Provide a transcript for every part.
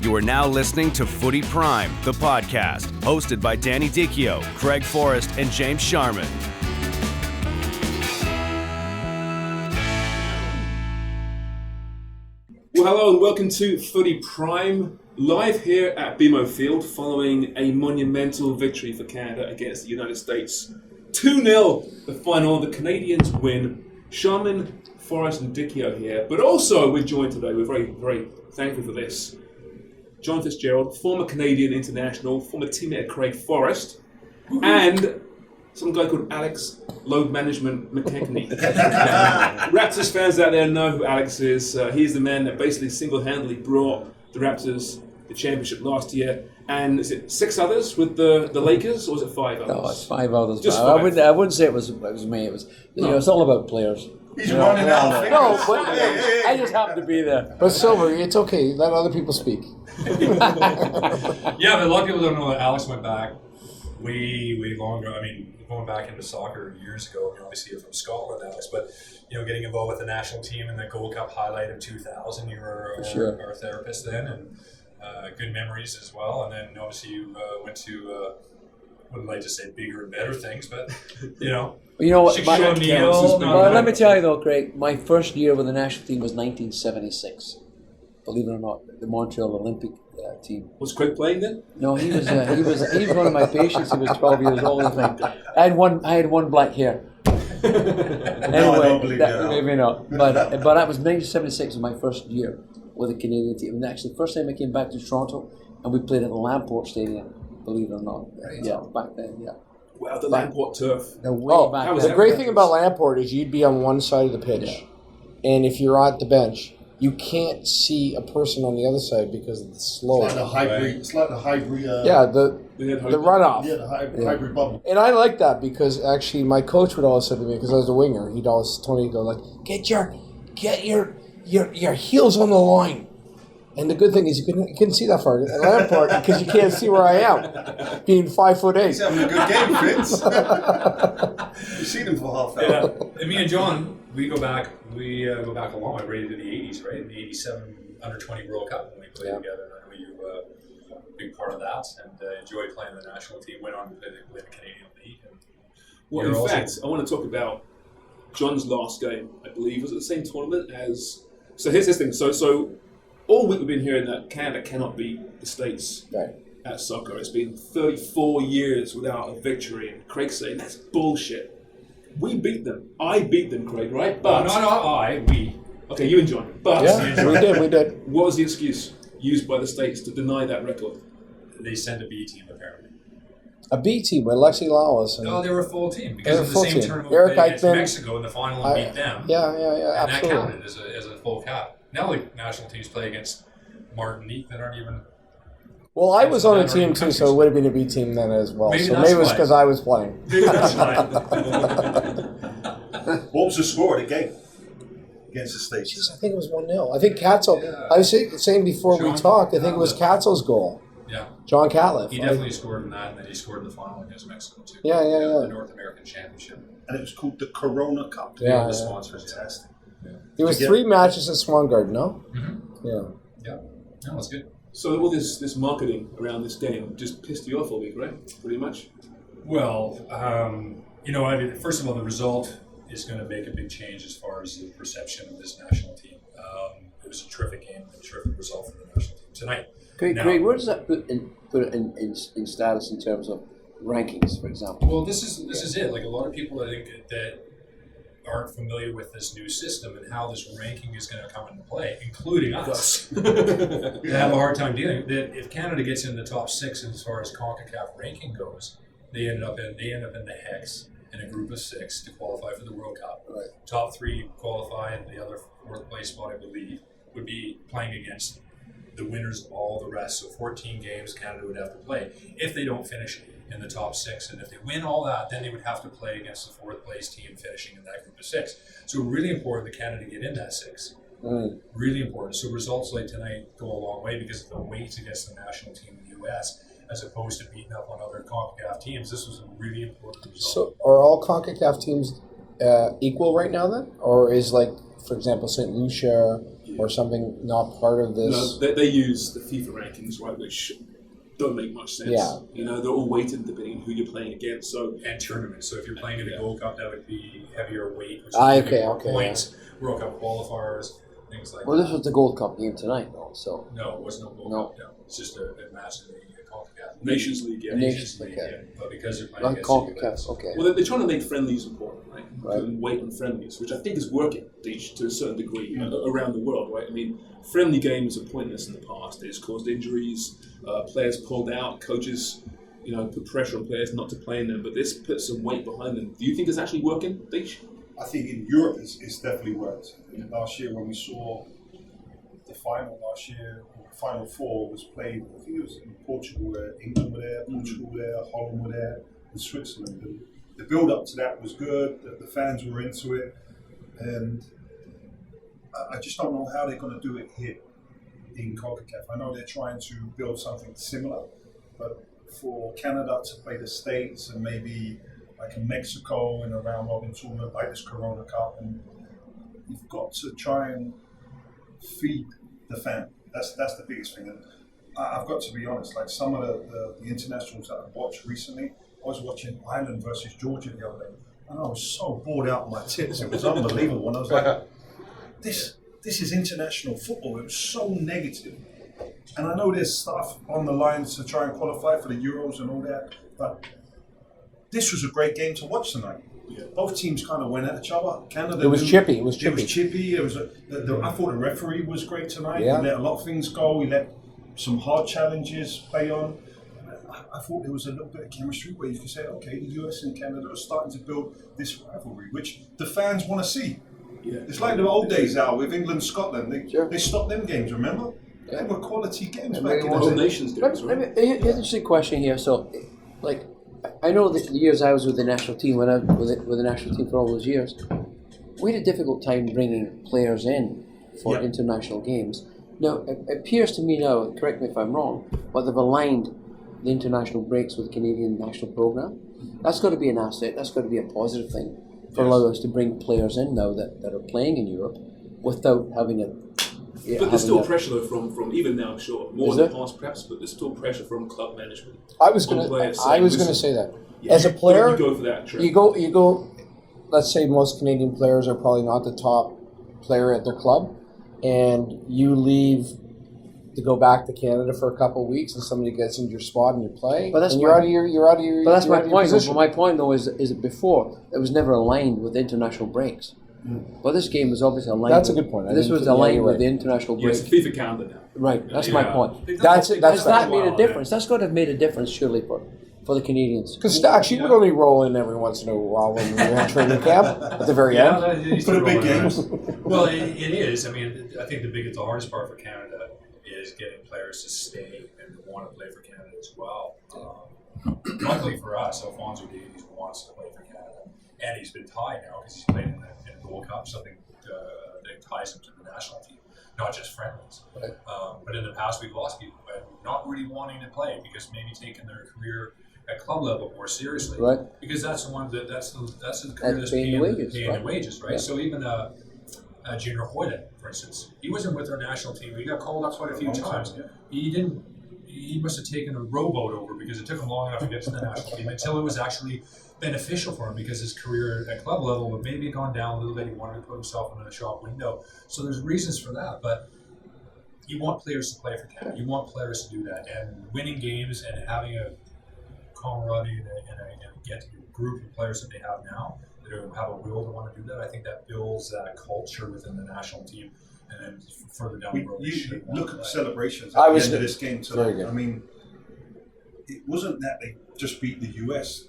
You are now listening to Footy Prime, the podcast, hosted by Danny Dicchio, Craig Forrest, and James Sharman. Well, hello and welcome to Footy Prime, live here at BMO Field following a monumental victory for Canada against the United States. 2-0, the final. The Canadians win. Sharman, Forrest and Dicchio here, but also we're joined today, we're very, very thankful for this. Johh Fitzgerald, former Canadian international, former teammate of Craig Forrest, and some guy called Alex Mckechnie. Raptors fans out there know who Alex is. He's the man that basically single-handedly brought the Raptors the championship last year. And is it 6 others with the Lakers, or is it 5 others? No, it's 5 others. Just I 5. wouldn't say it was me. It was it's all about players. He's running out of No, fingers. but I just happened to be there. But Silver, it's okay. Let other people speak. Yeah, but a lot of people don't know that Alex went back way long ago. I mean, going back into soccer years ago. Obviously, you're from Scotland, Alex, but getting involved with the national team in the Gold Cup highlight of 2000. You were our therapist then, and good memories as well. And then obviously you went to wouldn't like to say bigger and better things, but You know what? Shaquille O'Neal. Let me tell you though, Craig. My first year with the national team was 1976. Believe it or not, the Montreal Olympic team. Was Craig playing then? No, he was one of my patients. He was 12 years old. I had one black hair. Anyway, maybe not. But that was 1976 was my first year with the Canadian team. And actually, the first time I came back to Toronto, and we played at the Lamport Stadium. Believe it or not, yeah, back then, yeah. Wow, the Lamport turf. The great thing about Lamport is you'd be on one side of the pitch, and if you're at the bench, you can't see a person on the other side because of the slope. It's like the hybrid. The runoff. Yeah, the hybrid bubble. And I like that because actually my coach would always say to me, because I was a winger, he'd always tell me, get your heels on the line. And the good thing is you couldn't see that far at Lamport because you can't see where I am, being 5'8". He's having a good game, Fitz. You've seen him for half an hour. Yeah. And me and John, we go back a long way, right into the 80s, right? In the 87 Under-20 World Cup when we played together. And I know you were a big part of that and enjoyed playing the national team, went on to play the Canadian League. Well, in fact, I want to talk about John's last game, I believe, was at the same tournament as... So here's this thing. So all week we've been hearing that Canada cannot beat the States at soccer. It's been 34 years without a victory. And Craig's saying, that's bullshit. We beat them. I beat them, Craig, right? But not I, we. Okay, you and John. But yeah, we did. What was the excuse used by the States to deny that record? They sent a B team, apparently. A B team with Lexi Lawless. No, they were a full team because of the same tournament Eric against Eichmann, Mexico in the final and beat them. Yeah, and absolutely. that counted as a full cap. Now the national teams play against Martinique that aren't even... Well, I was on a team too, so it would have been a B team then as well. Maybe maybe it was because I was playing. Maybe that's why. What was the score of the game against the States? Jeez, I think it was 1-0. I think Katzel. Yeah. I was saying before we talked, I think it was Katzel's goal. Yeah. John Catlett. He definitely scored in that, and then he scored in the final against Mexico too. Yeah. The North American Championship. And it was called the Corona Cup. Yeah, the sponsors. Fantastic. Yeah. There was 3 matches at Swan Garden, no? Mm-hmm. Yeah. No, that's good. So all this marketing around this game just pissed you off all week, right? Pretty much. Well, first of all, the result is going to make a big change as far as the perception of this national team. It was a terrific game, a terrific result for the national team tonight. Craig, where does that put it in status in terms of rankings, for example? Well, this is it. Like a lot of people, I think that aren't familiar with this new system and how this ranking is going to come into play, including us. They have a hard time dealing. That if Canada gets in the top 6 as far as CONCACAF ranking goes, they end up in the hex in a group of 6 to qualify for the World Cup. Right. Top 3 qualify, and the other 4th place spot, I believe, would be playing against the winners of all the rest. So 14 games Canada would have to play if they don't finish in the top 6. And if they win all that, then they would have to play against the 4th place team finishing in that group of 6. So really important that Canada get in that 6. Really important. So results like tonight go a long way because of the weight against the national team in the U.S. as opposed to beating up on other CONCACAF teams. This was a really important result. So are all CONCACAF teams equal right now then? Or is, like, for example, St. Lucia or something not part of this? No, they use the FIFA rankings, right, which don't make much sense. Yeah. You know, they're all weighted depending on who you're playing against. And tournaments. So if you're playing in the Gold Cup, that would be heavier weight, which Okay, points, World Cup qualifiers, things like Well, that. this was the Gold Cup game tonight, though. So No, it wasn't a Gold No. Cup. No, it's just a match in the CONCACAF. Nations League, yeah. Nations League, Yeah. But because they're playing not against the CONCACAF. US. Okay. Well, they're trying to make friendlies important, right? Right. Putting weight on friendlies, which I think is working to a certain degree around the world, right? I mean, friendly games are pointless in the past. They just caused injuries, players pulled out, coaches, put pressure on players not to play in them. But this puts some weight behind them. Do you think it's actually working, Deesh? I think in Europe it's definitely worked. Last year when we saw the final Final Four was played, I think it was in Portugal where England were there, Portugal were there, Holland were there, and Switzerland. And the build up to that was good, the fans were into it, and I just don't know how they're going to do it here in CONCACAF. I know they're trying to build something similar, but for Canada to play the States and maybe like in Mexico in a round robin tournament like this Corona Cup, and you've got to try and feed the fan. That's the biggest thing. And I've got to be honest, like some of the internationals that I've watched recently, I was watching Ireland versus Georgia the other day, and I was so bored out of my tits. It was unbelievable. And I was like, this is international football. It was so negative. And I know there's stuff on the lines to try and qualify for the Euros and all that, but this was a great game to watch tonight. Yeah. Both teams kind of went at each other. Canada. It was chippy. It was chippy. I thought the referee was great tonight. Yeah. He let a lot of things go. He let some hard challenges play on. I thought there was a little bit of chemistry where you could say, okay, the US and Canada are starting to build this rivalry, which the fans want to see. Yeah. It's like the old days out with England and Scotland. They stopped them games, remember? Yeah. They were quality games And back in the All day. nations games, right? Here's an interesting question here. So, like, I know that the years I was with the national team, when I was with the national team for all those years, we had a difficult time bringing players in for international games. Now, it appears to me now, correct me if I'm wrong, but they've aligned the international breaks with the Canadian national program. That's got to be an asset. That's got to be a positive thing for allowing us to bring players in now that are playing in Europe without having a. But there's still pressure though from even now, sure, more in the past perhaps, but there's still pressure from club management. I was going to say that. Yeah, As a player, you go for that track. you go. Let's say most Canadian players are probably not the top player at their club, and you leave to go back to Canada for a couple of weeks, and somebody gets into your spot and you play. But that's you're out of your. But that's my point. Position. My point though is that before it was never aligned with international breaks. Well, this game was obviously aligned. That's a good point. This was aligned with the international break. Yes, FIFA calendar now. Right. That's my point. That's Has that made a difference? That's got to have made a difference, surely, for the Canadians. Because Stacks, you would only roll in every once in a while when we had training camp at the very end. For the big games. Well, it is. I mean, I think the hardest part for Canada is getting players to stay and to want to play for Canada as well. Luckily for us, Alfonso Davies wants to play for Canada. And he's been tied now because he's played in the Gold Cup, something that ties him to the national team, not just friendlies. Right. But in the past, we've lost people by not really wanting to play because maybe taking their career at club level more seriously. Right. Because that's the one that's the career that's paying the wages, right? Yeah. So even Junior Hoyland, for instance, he wasn't with our national team. He got called up quite a few times. He must have taken a rowboat over because it took him long enough to get to the national team until it was actually beneficial for him because his career at club level had maybe gone down a little bit. He wanted to put himself in a shop window. So there's reasons for that, but you want players to play for Canada. You want players to do that. And winning games and having a camaraderie and a group of players that they have now that have a will to want to do that, I think that builds that culture within the national team. And then further down the road, You look at the celebrations at the end of this game tonight. I mean, it wasn't that they just beat the US.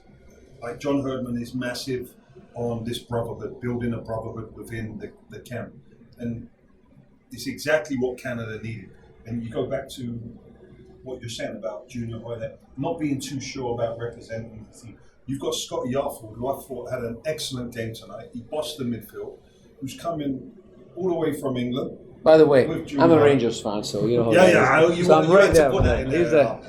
Like John Herdman is massive on this brotherhood, building a brotherhood within the camp. And it's exactly what Canada needed. And you go back to what you're saying about Junior Hoyland, not being too sure about representing the team. You've got Scott Yarford, who I thought had an excellent game tonight. He bossed the midfield, who's coming all the way from England, By the way, With I'm a Junior. Rangers fan, so you know. Yeah, yeah. You So I'm had right to there. put that in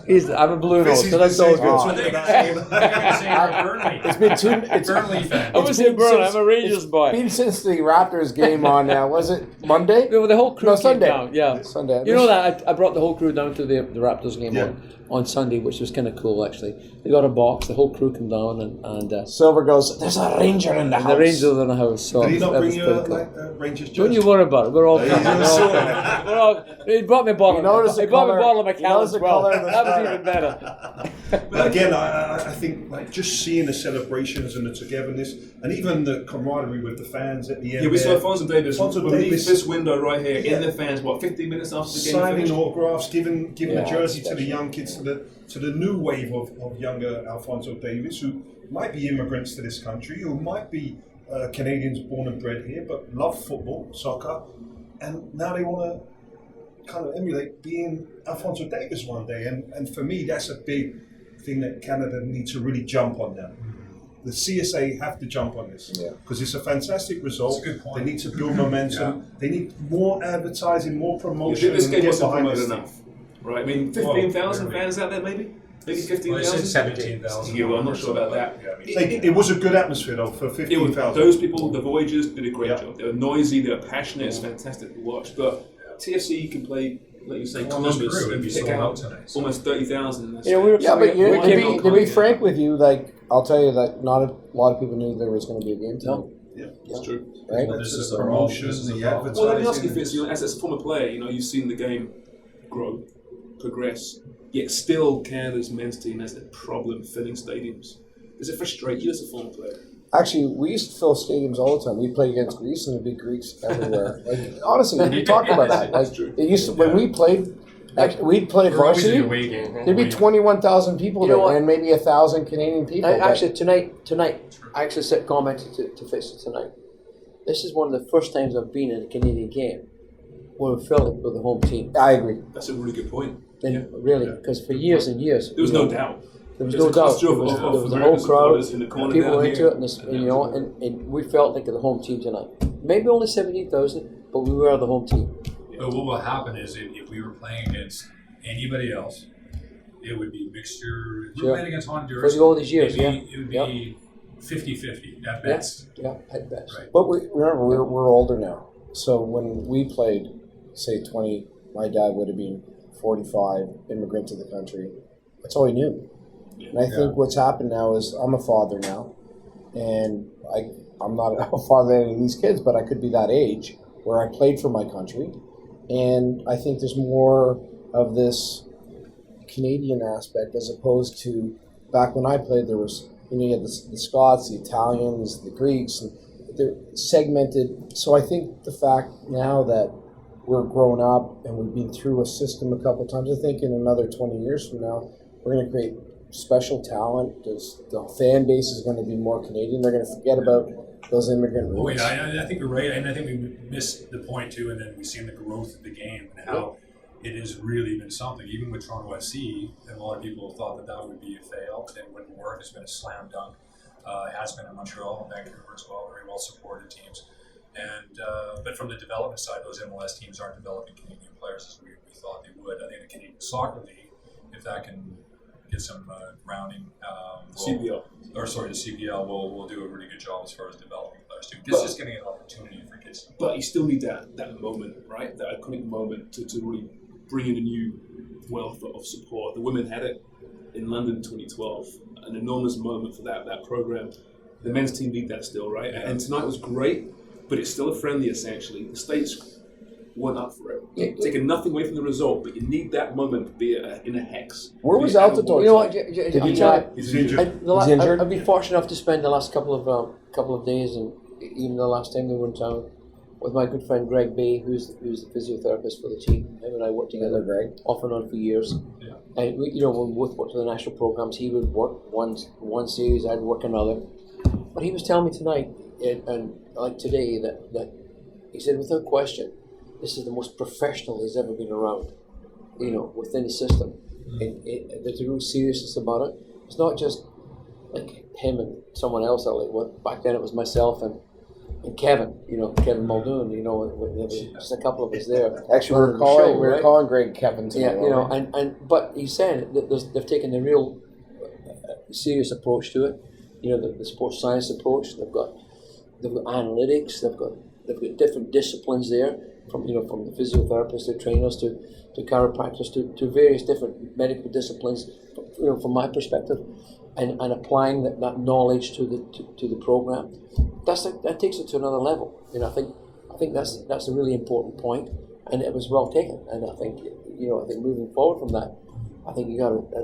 He's there. I'm a blue nose, Fitzy's so that's been all saying good. good. I think you're going to say you're a Burnley. It's been two. Burnley fan. I was in Burnley. I'm a Rangers boy. Been since the Raptors game on. Was it Monday? Yeah, well, the whole crew No, came Sunday. down. Yeah, Sunday. You know that I brought the whole crew down to the Raptors game Yeah. on Sunday, which was kind of cool actually. They got a box. The whole crew came down and Silver goes. There's a Ranger in the house. the Rangers are in the house. So Did he not that bring was you pretty cool. Rangers jersey? Don't you worry about it. We're all coming. Yeah, We're all, he brought me a bottle. You notice He the brought me a colour- bottle of you Macallan notice as the well. colour of the That was sky. even better. But again, I think like just seeing the celebrations and the togetherness, and even the camaraderie with the fans at the end. Yeah, we saw there. Alphonso Davies Alphonso release Davies. this window right here Yeah. in the fans. What, 15 minutes after the game Signing finished? autographs, giving Yeah, the jersey to the especially. young kids, to the new wave of younger Alphonso Davies, who might be immigrants to this country, who might be Canadians born and bred here, but love football, soccer, and now they want to kind of emulate being Alphonso Davies one day. And for me, that's a big thing that Canada needs to really jump on now. The CSA have to jump on this because it's a fantastic result. That's a good point. They need to build momentum. They need more advertising, more I promotion. think this and game get wasn't behind promoted this thing. enough. Right, I mean, 15,000 Well, fans out there, maybe? Maybe Well, they 15,000? said 17,000. Yeah, well, I'm not sure about that. Yeah, I mean, It was a good atmosphere though for It was, 15,000. those people, the Voyagers, did a great Yeah. job. They were noisy, they were passionate, it's fantastic to watch. But TFC can play, like you say, Columbus Columbus Crew would and be pick sold out out tonight, so. almost 30,000. You know, we were, Yeah, but we to came be, to be frank with you, like I'll tell you that not a lot of people knew there was going to be a game tonight, Yeah, that's true. right? This is the the promotion, this is the the problem. advertising. Well, let me ask you, Fitz, as a former player, you've seen the game grow, progress, yet still Canada's men's team has a problem filling stadiums. Does it frustrate you as a former player? Actually, we used to fill stadiums all the time. We'd play against Greece, and there'd be Greeks everywhere. Like honestly, we talk about that. Like That's true. it used to, when we played, we'd play We're always varsity. in a away game. There'd be 21,000 people You know there, what? and maybe 1,000 Canadian people. but- Actually, tonight, I actually commented to Fitz tonight. This is one of the first times I've been in a Canadian game where we filled it with the home team. I agree. That's a really good point. And really, because for years and years, There was no doubt. There was There's no a doubt. cluster There of- was, of there was a whole American crowd. supporters in the corner People down were into here. it, and we felt like the home team tonight. Maybe only 17,000, but we were the home team. But what will happen is if we were playing against anybody else, it would be mixture. If we Sure. were playing against Honduras. For all these years, it would yeah. be 50-50 at best. Yeah, at best. Right. But remember, we're older now. So when we played, say 20, my dad would have been 45, immigrant to the country. That's all he knew. And I think what's happened now is I'm a father now, and I'm not a father to any of these kids, but I could be that age where I played for my country, and I think there's more of this Canadian aspect as opposed to back when I played. There was you had the Scots, the Italians, the Greeks, and they're segmented. So I think the fact now that we're grown up and we've been through a system a couple times, I think in another 20 years from now, we're going to create special talent. The fan base is going to be more Canadian. They're going to forget about those immigrant Oh roots. yeah, I think you're right, and I think we missed the point too. And then we've seen the growth of the game and how it has really been something. Even with Toronto FC, and a lot of people thought that would be a fail. It wouldn't work. It's been a slam dunk. It has been in Montreal and Vancouver as well, very well supported teams. And but from the development side, those MLS teams aren't developing Canadian players as we thought they would. I think the Canadian Soccer League, if that can get some grounding, CBL. the CBL will do a really good job as far as developing players too. It's just getting an opportunity for kids. But you still need that moment, right? That iconic moment to really bring in a new wealth of support. The women had it in London 2012, an enormous moment for that program. The men's team need that still, right? And tonight was great, but it's still a friendly essentially. The States weren't up for it. Taking nothing away from the result, but you need that moment to be in a hex. Where was Be out of Altidore? You know what? Did he try? He's injured. He's injured? I've been fortunate enough to spend the last couple of days, and even the last time we were in town, with my good friend Greg Bay, who's the physiotherapist for the team. Him and I worked together, Greg. off and on for years. Yeah. And we, when we both worked for the national programs, he would work one series, I'd work another. But he was telling me tonight, and like today, that he said without question, this is the most professional he's ever been around. Within the system, there's a real seriousness about it. It's not just like him and someone else. Back then it was myself and And Kevin Muldoon, just a couple of us there. Actually, running the show, we're right? calling Greg Kevin today. But he said that they've taken a real serious approach to it. The sports science approach. They've got analytics. They've got different disciplines there, from the physiotherapists to trainers to chiropractors to various different medical disciplines. From my perspective, and applying that knowledge to the program, that takes it to another level. I think that's a really important point, and it was well taken. And I think moving forward from that, I think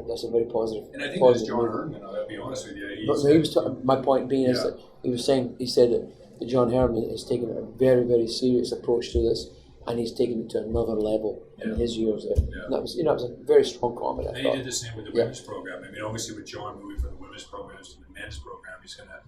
that's a very positive. And I think that's John Herman. I'll be honest with you. My point being is that he said that John Herman has taken a very, very serious approach to this, and he's taken it to another level in his years there. Yeah. And that was, it was a very strong comment. And he did the same with the women's program. I mean, obviously with John moving from the women's programs to the men's program, he's going to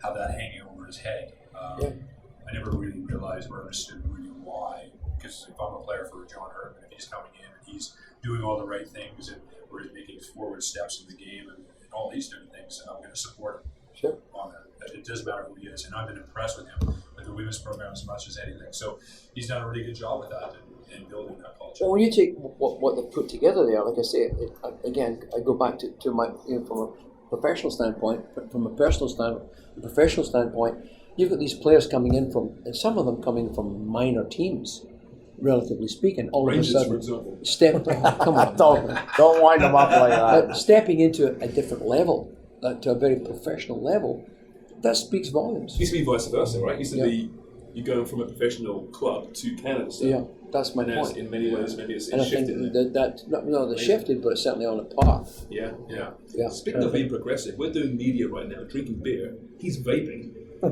have that hanging over his head. I never really realized or understood really why, because if I'm a player for John Herman, if he's coming in and he's doing all the right things and where he's making forward steps in the game and all these different things, I'm going to support him. Sure. On that. It doesn't matter who he is, and I've been impressed with him with the women's program as much as anything. So he's done a really good job with that and building that culture. Well, when you take what they've put together there, like I say, again, I go back to my from a professional standpoint, but from a professional standpoint, you've got these players coming in and some of them coming from minor teams, relatively speaking. All Rangers, of a for sudden, example. come on, don't wind them up like that. stepping into a different level, to a very professional level, that speaks volumes. It used to be vice versa, right? It used to be you going from a professional club to Canada. So Yeah, that's my and point. in many ways, maybe it's And I shifted. think they shifted, but it's certainly on a path. Yeah. Yeah. Speaking of being progressive, we're doing media right now, drinking beer. He's vaping. I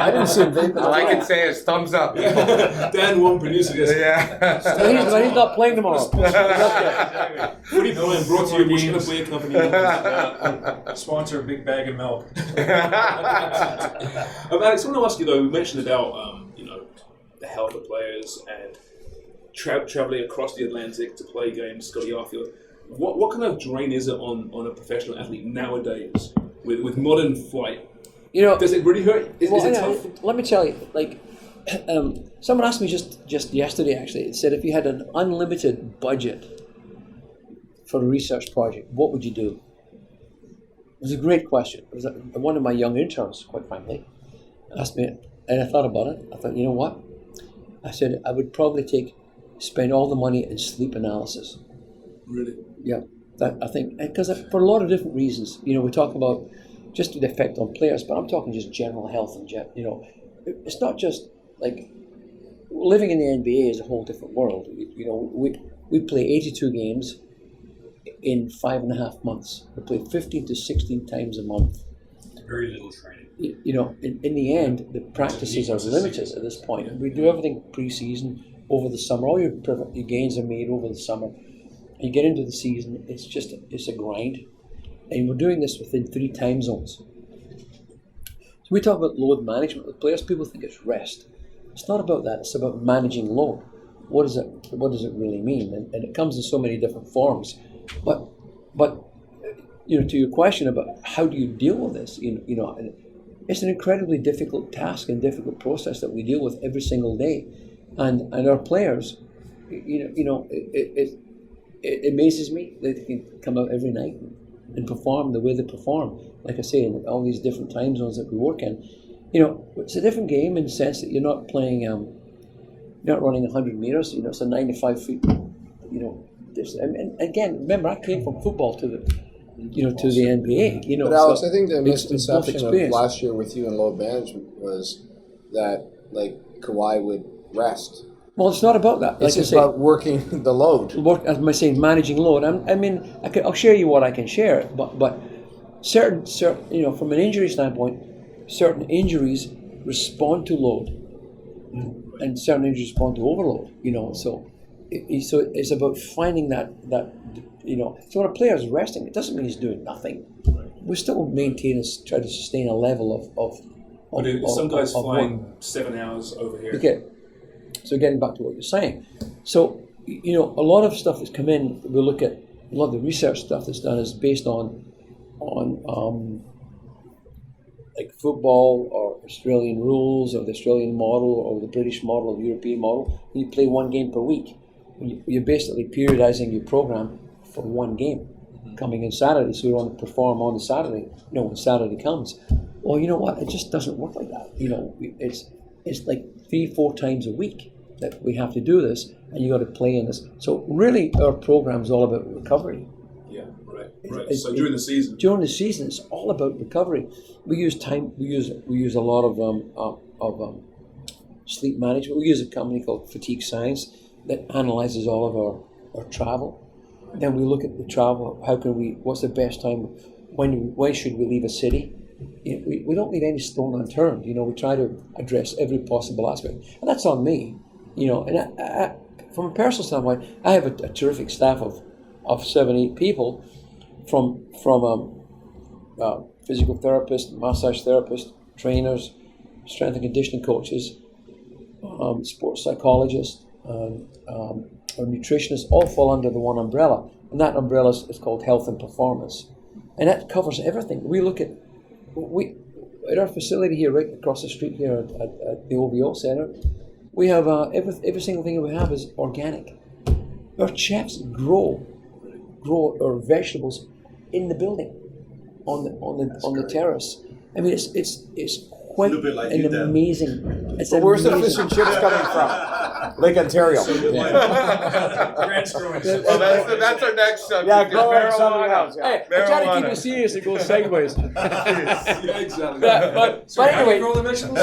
didn't see him vaping. All I can say is thumbs up. Dan, one producer, yes. Yeah. So he's not playing tomorrow. Footy Prime brought to you by Bushkin Beer Company. Sponsor Big Bag of Milk. Alex, I want to ask you though. We mentioned about the health of players and traveling across the Atlantic to play games. Scotty Arfield. What kind of drain is it on a professional athlete nowadays with modern flight? Does it really hurt? Is it tough? Let me tell you, someone asked me just yesterday, actually. It said, if you had an unlimited budget for a research project, what would you do? It was a great question. It was one of my young interns, quite frankly, asked me, and I thought about it. I thought, you know what? I said, I would probably spend all the money in sleep analysis. Really? Yeah, I think, because for a lot of different reasons. We talk about just the effect on players, but I'm talking just general health and it's not just like living in the NBA is a whole different world. We play 82 games in 5.5 months. We play 15 to 16 times a month. Very little training. In the end, the practices are limited at this point. We do everything pre-season, over the summer. All your gains are made over the summer. You get into the season, it's a grind. And we're doing this within 3 time zones. So we talk about load management with players. People think it's rest. It's not about that. It's about managing load. What does it really mean? And it comes in so many different forms. But to your question about how do you deal with this, it's an incredibly difficult task and difficult process that we deal with every single day. And our players, it amazes me that they can come out every night and perform the way they perform. Like I say, in all these different time zones that we work in, it's a different game in the sense that you're not playing, you're not running 100 meters. It's a 95 feet. And again, remember, I came from football to the NBA. But Alex, I think the it's both misconception of experience. last year with you and load management was that Kawhi would rest. Well, it's not about that. It's just about working the load. As I say, managing load. I'll share you what I can share, but certain, from an injury standpoint, certain injuries respond to load, and certain injuries respond to overload. So it's about finding that. So when a player is resting, it doesn't mean he's doing nothing. We still try to sustain a level of some guys flying work. 7 hours over here. Okay. So getting back to what you're saying, so a lot of stuff that's come in. We look at a lot of the research stuff that's done is based on like football or Australian rules or the Australian model or the British model or the European model, you play one game per week. You're basically periodizing your program for one game coming in Saturday, so you want to perform on the Saturday. When Saturday comes, well, you know what? It just doesn't work like that. It's like 3-4 times a week that we have to do this, and you got to play in this. So really, our program is all about recovery. Yeah, right. So during the season, it's all about recovery. We use time. We use a lot of sleep management. We use a company called Fatigue Science that analyzes all of our travel. Then we look at the travel. What's the best time? When should we leave a city? We don't leave any stone unturned. We try to address every possible aspect, and that's on me. And I, from a personal standpoint, I have a terrific staff of 7-8 people, from physical therapists, massage therapists, trainers, strength and conditioning coaches, sports psychologists, or nutritionists, all fall under the one umbrella, and that umbrella is called health and performance, and that covers everything. We look at our facility here, right across the street here at the OVO Center. We have every single thing that we have is organic. Our chefs grow our vegetables in the building, on the terrace. I mean, it's quite an amazing. Where's the fish and chips coming from? Lake Ontario. Grant's growing. Well, that's our next subject. Yeah, growing something else. Yeah. Hey, I try to keep it serious. It goes sideways. yeah, exactly. But anyway, grow the vegetables?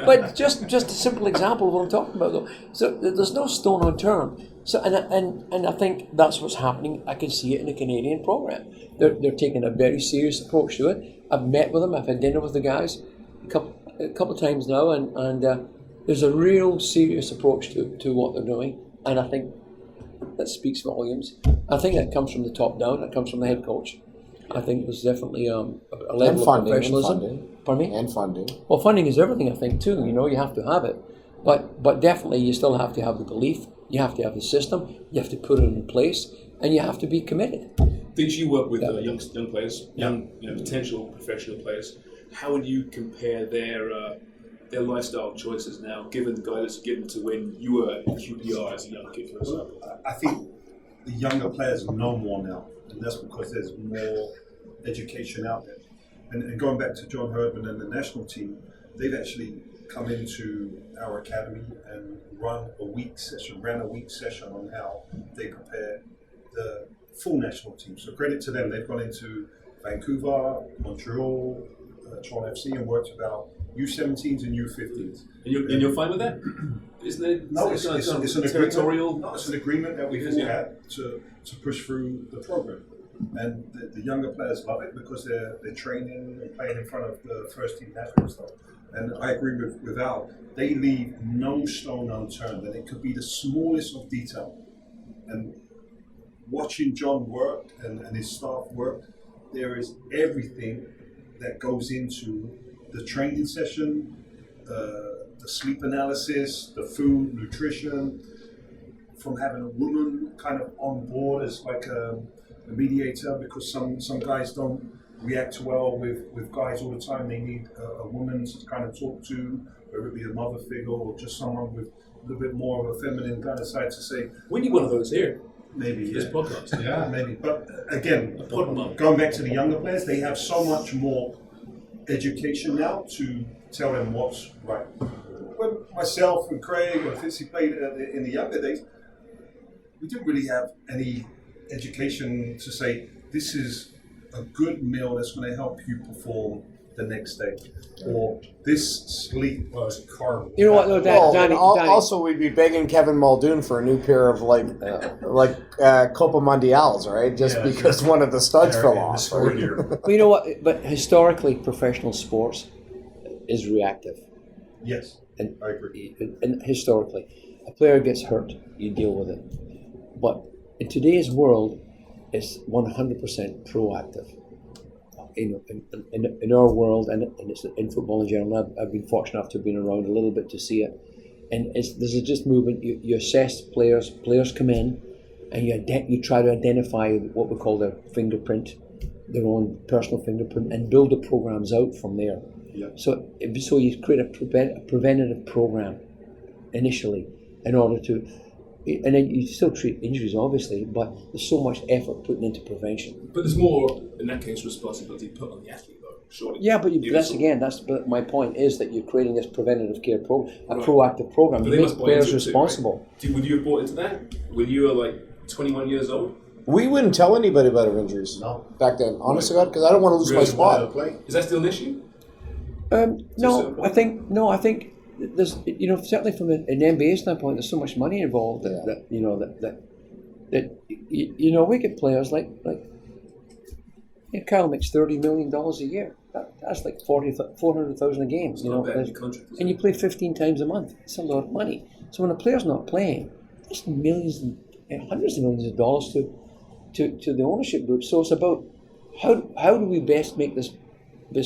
but just a simple example of what I'm talking about, though. So there's no stone unturned. So and I think that's what's happening. I can see it in the Canadian program. They're taking a very serious approach to it. I've met with them. I've had dinner with the guys a couple of times now, and there's a real serious approach to what they're doing, and I think that speaks volumes. I think that comes from the top down. That comes from the head coach. I think there's definitely a level of professionalism. Pardon me? And funding. Well, funding is everything, I think, too. You have to have it. But definitely you still have to have the belief. You have to have the system. You have to put it in place. And you have to be committed. Did you work with young players, young potential professional players? How would you compare their lifestyle choices now, given the guidance given to when you were at QPR as a young kid, for example? I think the younger players know more now, and that's because there's more education out there. And going back to John Herdman and the national team, they've actually come into our academy and ran a week session on how they prepare the full national team. So credit to them. They've gone into Vancouver, Montreal, Toronto FC, and worked about U17s and U15s. And you're fine with that? Isn't it? No, it's an territorial. agreement. No, it's an agreement that we've all had to push through the program. And the younger players love it because they're training and playing in front of the first team national stuff. And I agree with Al. They leave no stone unturned, and it could be the smallest of detail. And watching John work and his staff work, there is everything that goes into the training session, the sleep analysis, the food, nutrition, from having a woman kind of on board as like a mediator, because some guys don't react well with guys all the time. They need a woman to kind of talk to, whether it be a mother figure or just someone with a little bit more of a feminine kind of side to say, we need one of those here. Maybe this podcast. Yeah, maybe. But again, going back to the younger players, they have so much more education now to tell them what's right. When myself and Craig and Fitzy played in the younger days, we didn't really have any education to say this is a good meal that's going to help you perform the next day, or this sleep was carb. You know what? No, Danny. Also, we'd be begging Kevin Muldoon for a new pair of Copa Mundials, right? Just because one of the studs fell off. Well, you know what? But historically, professional sports is reactive. Yes, and I agree. And historically, a player gets hurt, you deal with it. But in today's world, it's 100% proactive. In our world and in football in general, I've been fortunate enough to have been around a little bit to see it. And there's just movement. You assess players come in, and you try to identify what we call their fingerprint. their own personal fingerprint and build the programs out from there. Yeah. So you create a preventative program initially in order to, and then you still treat injuries obviously, but there's so much effort put into prevention. But there's more, in that case, responsibility put on the athlete, though, surely. Yeah, but my point is that you're creating this preventative care program, a Right. proactive program. But You they make must buy players into it too, responsible. right? Would you have bought into that when you were like 21 years old? We wouldn't tell anybody about our injuries back then, honest to God, because I don't want to lose my spot. Is that still an issue? No, I think there's, certainly from an NBA standpoint, there's so much money involved that we get players like Kyle makes $30 million a year. That's like 400,000 a game. And you play 15 times a month. It's a lot of money. So when a player's not playing, there's millions and hundreds of millions of dollars to the ownership group. So it's about how do we best make this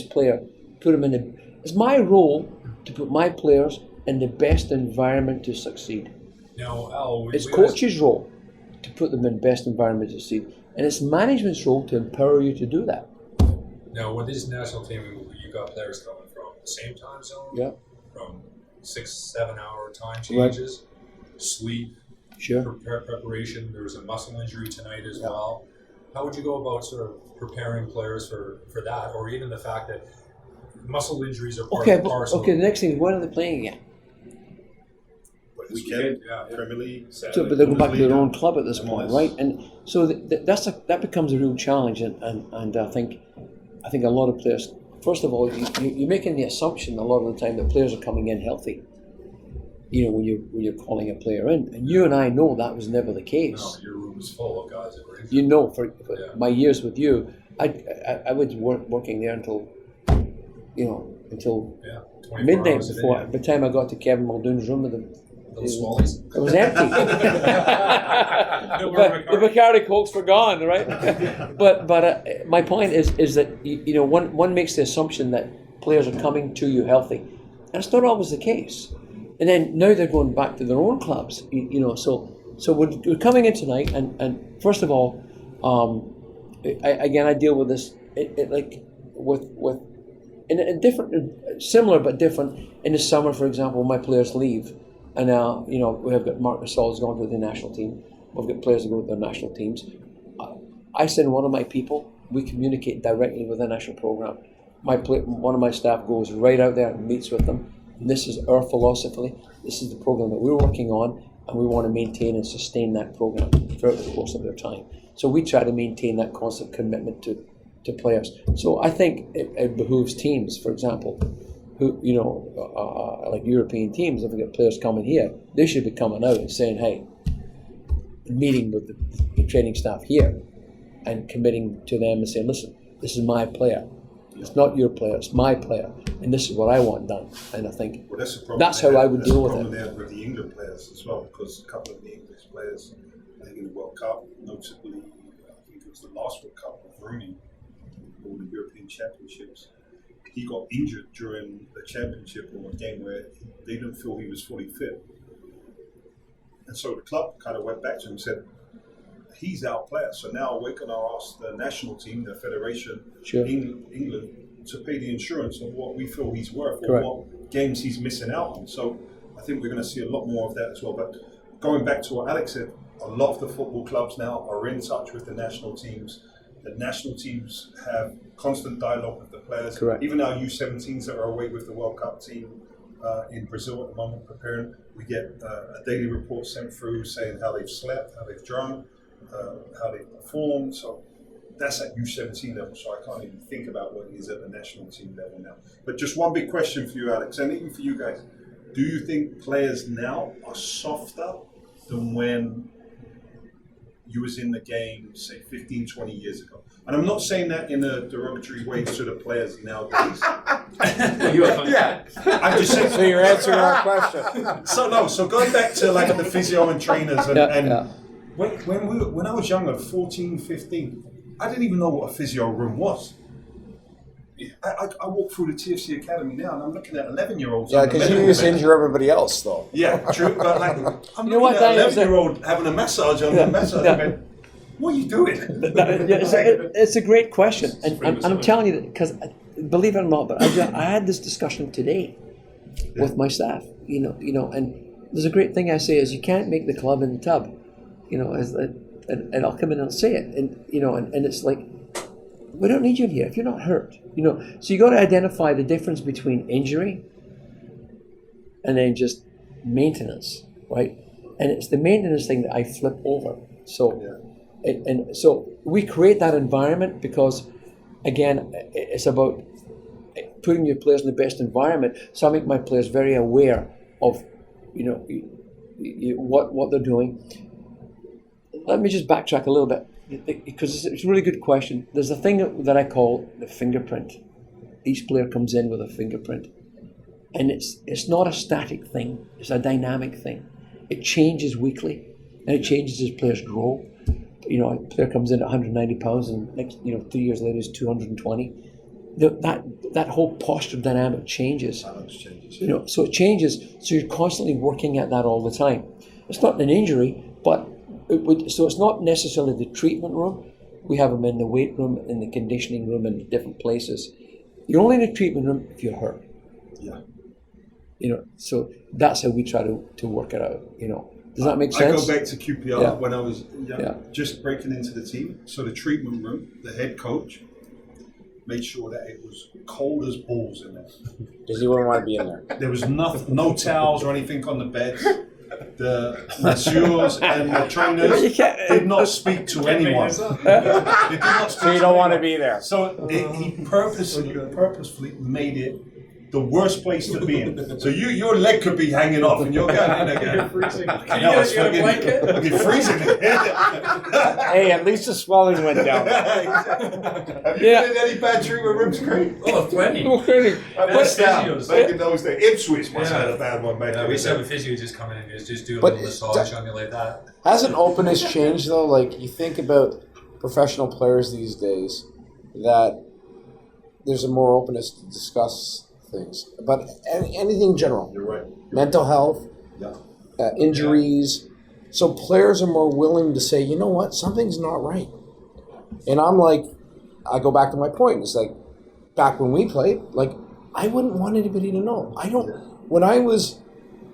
player, put him in it's my role to put my players in the best environment to succeed. Now, Al, It's coach's role to put them in the best environment to succeed, and it's management's role to empower you to do that. Now, with this national team, you got players coming from the same time zone, Yeah, from 6-7 hour time changes, sleep, sure. preparation. There was a muscle injury tonight as well. How would you go about sort of preparing players for that, or even the fact that muscle injuries are part of the parcel? Okay. The next thing is, when are they playing again? Weekend, Yeah. Premier League. So, but they go back to their own club at this point, right? And so that becomes a real challenge, and I think a lot of players. First of all, you're making the assumption a lot of the time that players are coming in healthy. When you're calling a player in, and you and I know that was never the case. No, your room is full of guys that were injured. For my years with you, I was working there until 24 midnight hours a before. day. By the time I got to Kevin Muldoon's room, Little swallies. it was empty. But the Bacardi Cokes were gone, right? but my point is that one makes the assumption that players are coming to you healthy, and it's not always the case. And then now they're going back to their own clubs, So we're coming in tonight, and first of all, I deal with this with in a different, similar but different. In the summer, for example, my players leave. And now, we have got Mark Gasol's gone to the national team. We've got players that go to their national teams. I send one of my people. We communicate directly with the national program. One of my staff goes right out there and meets with them. And this is our philosophy. This is the program that we're working on, and we want to maintain and sustain that program throughout the course of their time. So we try to maintain that constant commitment to players. So I think it behooves teams, for example, who, like European teams, if we get players coming here, they should be coming out and saying, hey, meeting with the training staff here and committing to them and saying, listen, this is my player. It's not your player, it's my player. And this is what I want done. And I think that's how I would deal with it. There with the England players as well, because a couple of the English players, I think in the World Cup, notably, I think it was the last World Cup with Rooney, or the European Championships. He got injured during the championship or a game where they didn't feel he was fully fit. And so the club kind of went back to him and said, he's our player. So now we're going to ask the national team, the federation, England, to pay the insurance of what we feel he's worth or what games he's missing out on. So I think we're going to see a lot more of that as well. But going back to what Alex said, a lot of the football clubs now are in touch with the national teams. The national teams have constant dialogue with the players. Correct. Even our U17s that are away with the World Cup team in Brazil at the moment preparing, we get a daily report sent through saying how they've slept, how they've drunk, how they've performed. So that's at U17 level, so I can't even think about what it is at the national team level now. But just one big question for you, Alex, and even for you guys. Do you think players now are softer than when you was in the game, say, 15, 20 years ago? And I'm not saying that in a derogatory way to the players nowadays. Yeah. I'm just saying. So you're answering our question. So going back to like the physio and trainers when I was younger, 14, 15, I didn't even know what a physio room was. I walk through the TFC Academy now and I'm looking at 11-years. Yeah, because you used to injure everybody else, though. Yeah, true. But like, I'm You know looking what, at Daniel, 11-year-old having a massage on the massage bed. What are you doing? It's a great question, and I'm telling you that because, believe it or not, but I had this discussion today with my staff. You know, and there's a great thing I say is you can't make the club in the tub. You know, and I'll come in and say it, and you know, and it's like, we don't need you in here if you're not hurt. You know, so you got to identify the difference between injury and then just maintenance, right? And it's the maintenance thing that I flip over. So, and so we create that environment because, again, it's about putting your players in the best environment. So I make my players very aware of, you know, what they're doing. Let me just backtrack a little bit because it's a really good question. There's a thing that I call the fingerprint. Each player comes in with a fingerprint, and it's not a static thing. It's a dynamic thing. It changes weekly, and it changes as players grow. You know, a player comes in at 190 pounds, and next, 3 years later is 220. That whole posture dynamic changes. You know, so it changes. So you're constantly working at that all the time. It's not an injury, but so it's not necessarily the treatment room. We have them in the weight room, in the conditioning room, in different places. You're only in the treatment room if you're hurt. Yeah. You know, so that's how we try to work it out. You know, does that make sense? I go back to QPR when I was just breaking into the team. So the treatment room, the head coach made sure that it was cold as balls in there. Because he wouldn't want to be in there. There was no towels or anything on the beds. The masseurs and the trainers did not speak to anyone. They did not speak So you don't want to be there. So he purposefully made it the worst place to be in. So your leg could be hanging off and you're going in again. You're freezing. Can you get a blanket? I'll be freezing. Hey, at least the swelling went down. Have you been in any bad treatment rooms, Craig? Oh, plenty. What's that? Back in those days. Ipswich must have had a bad one back then. We used to have a physio just come in and just do a little massage on you like that. Hasn't openness changed though? Like you think about professional players these days, that there's a more openness to discuss things, but anything in general. You're right. Mental health, injuries. So players are more willing to say, you know what, something's not right. And I'm like, I go back to my point. It's like, back when we played, like, I wouldn't want anybody to know. When I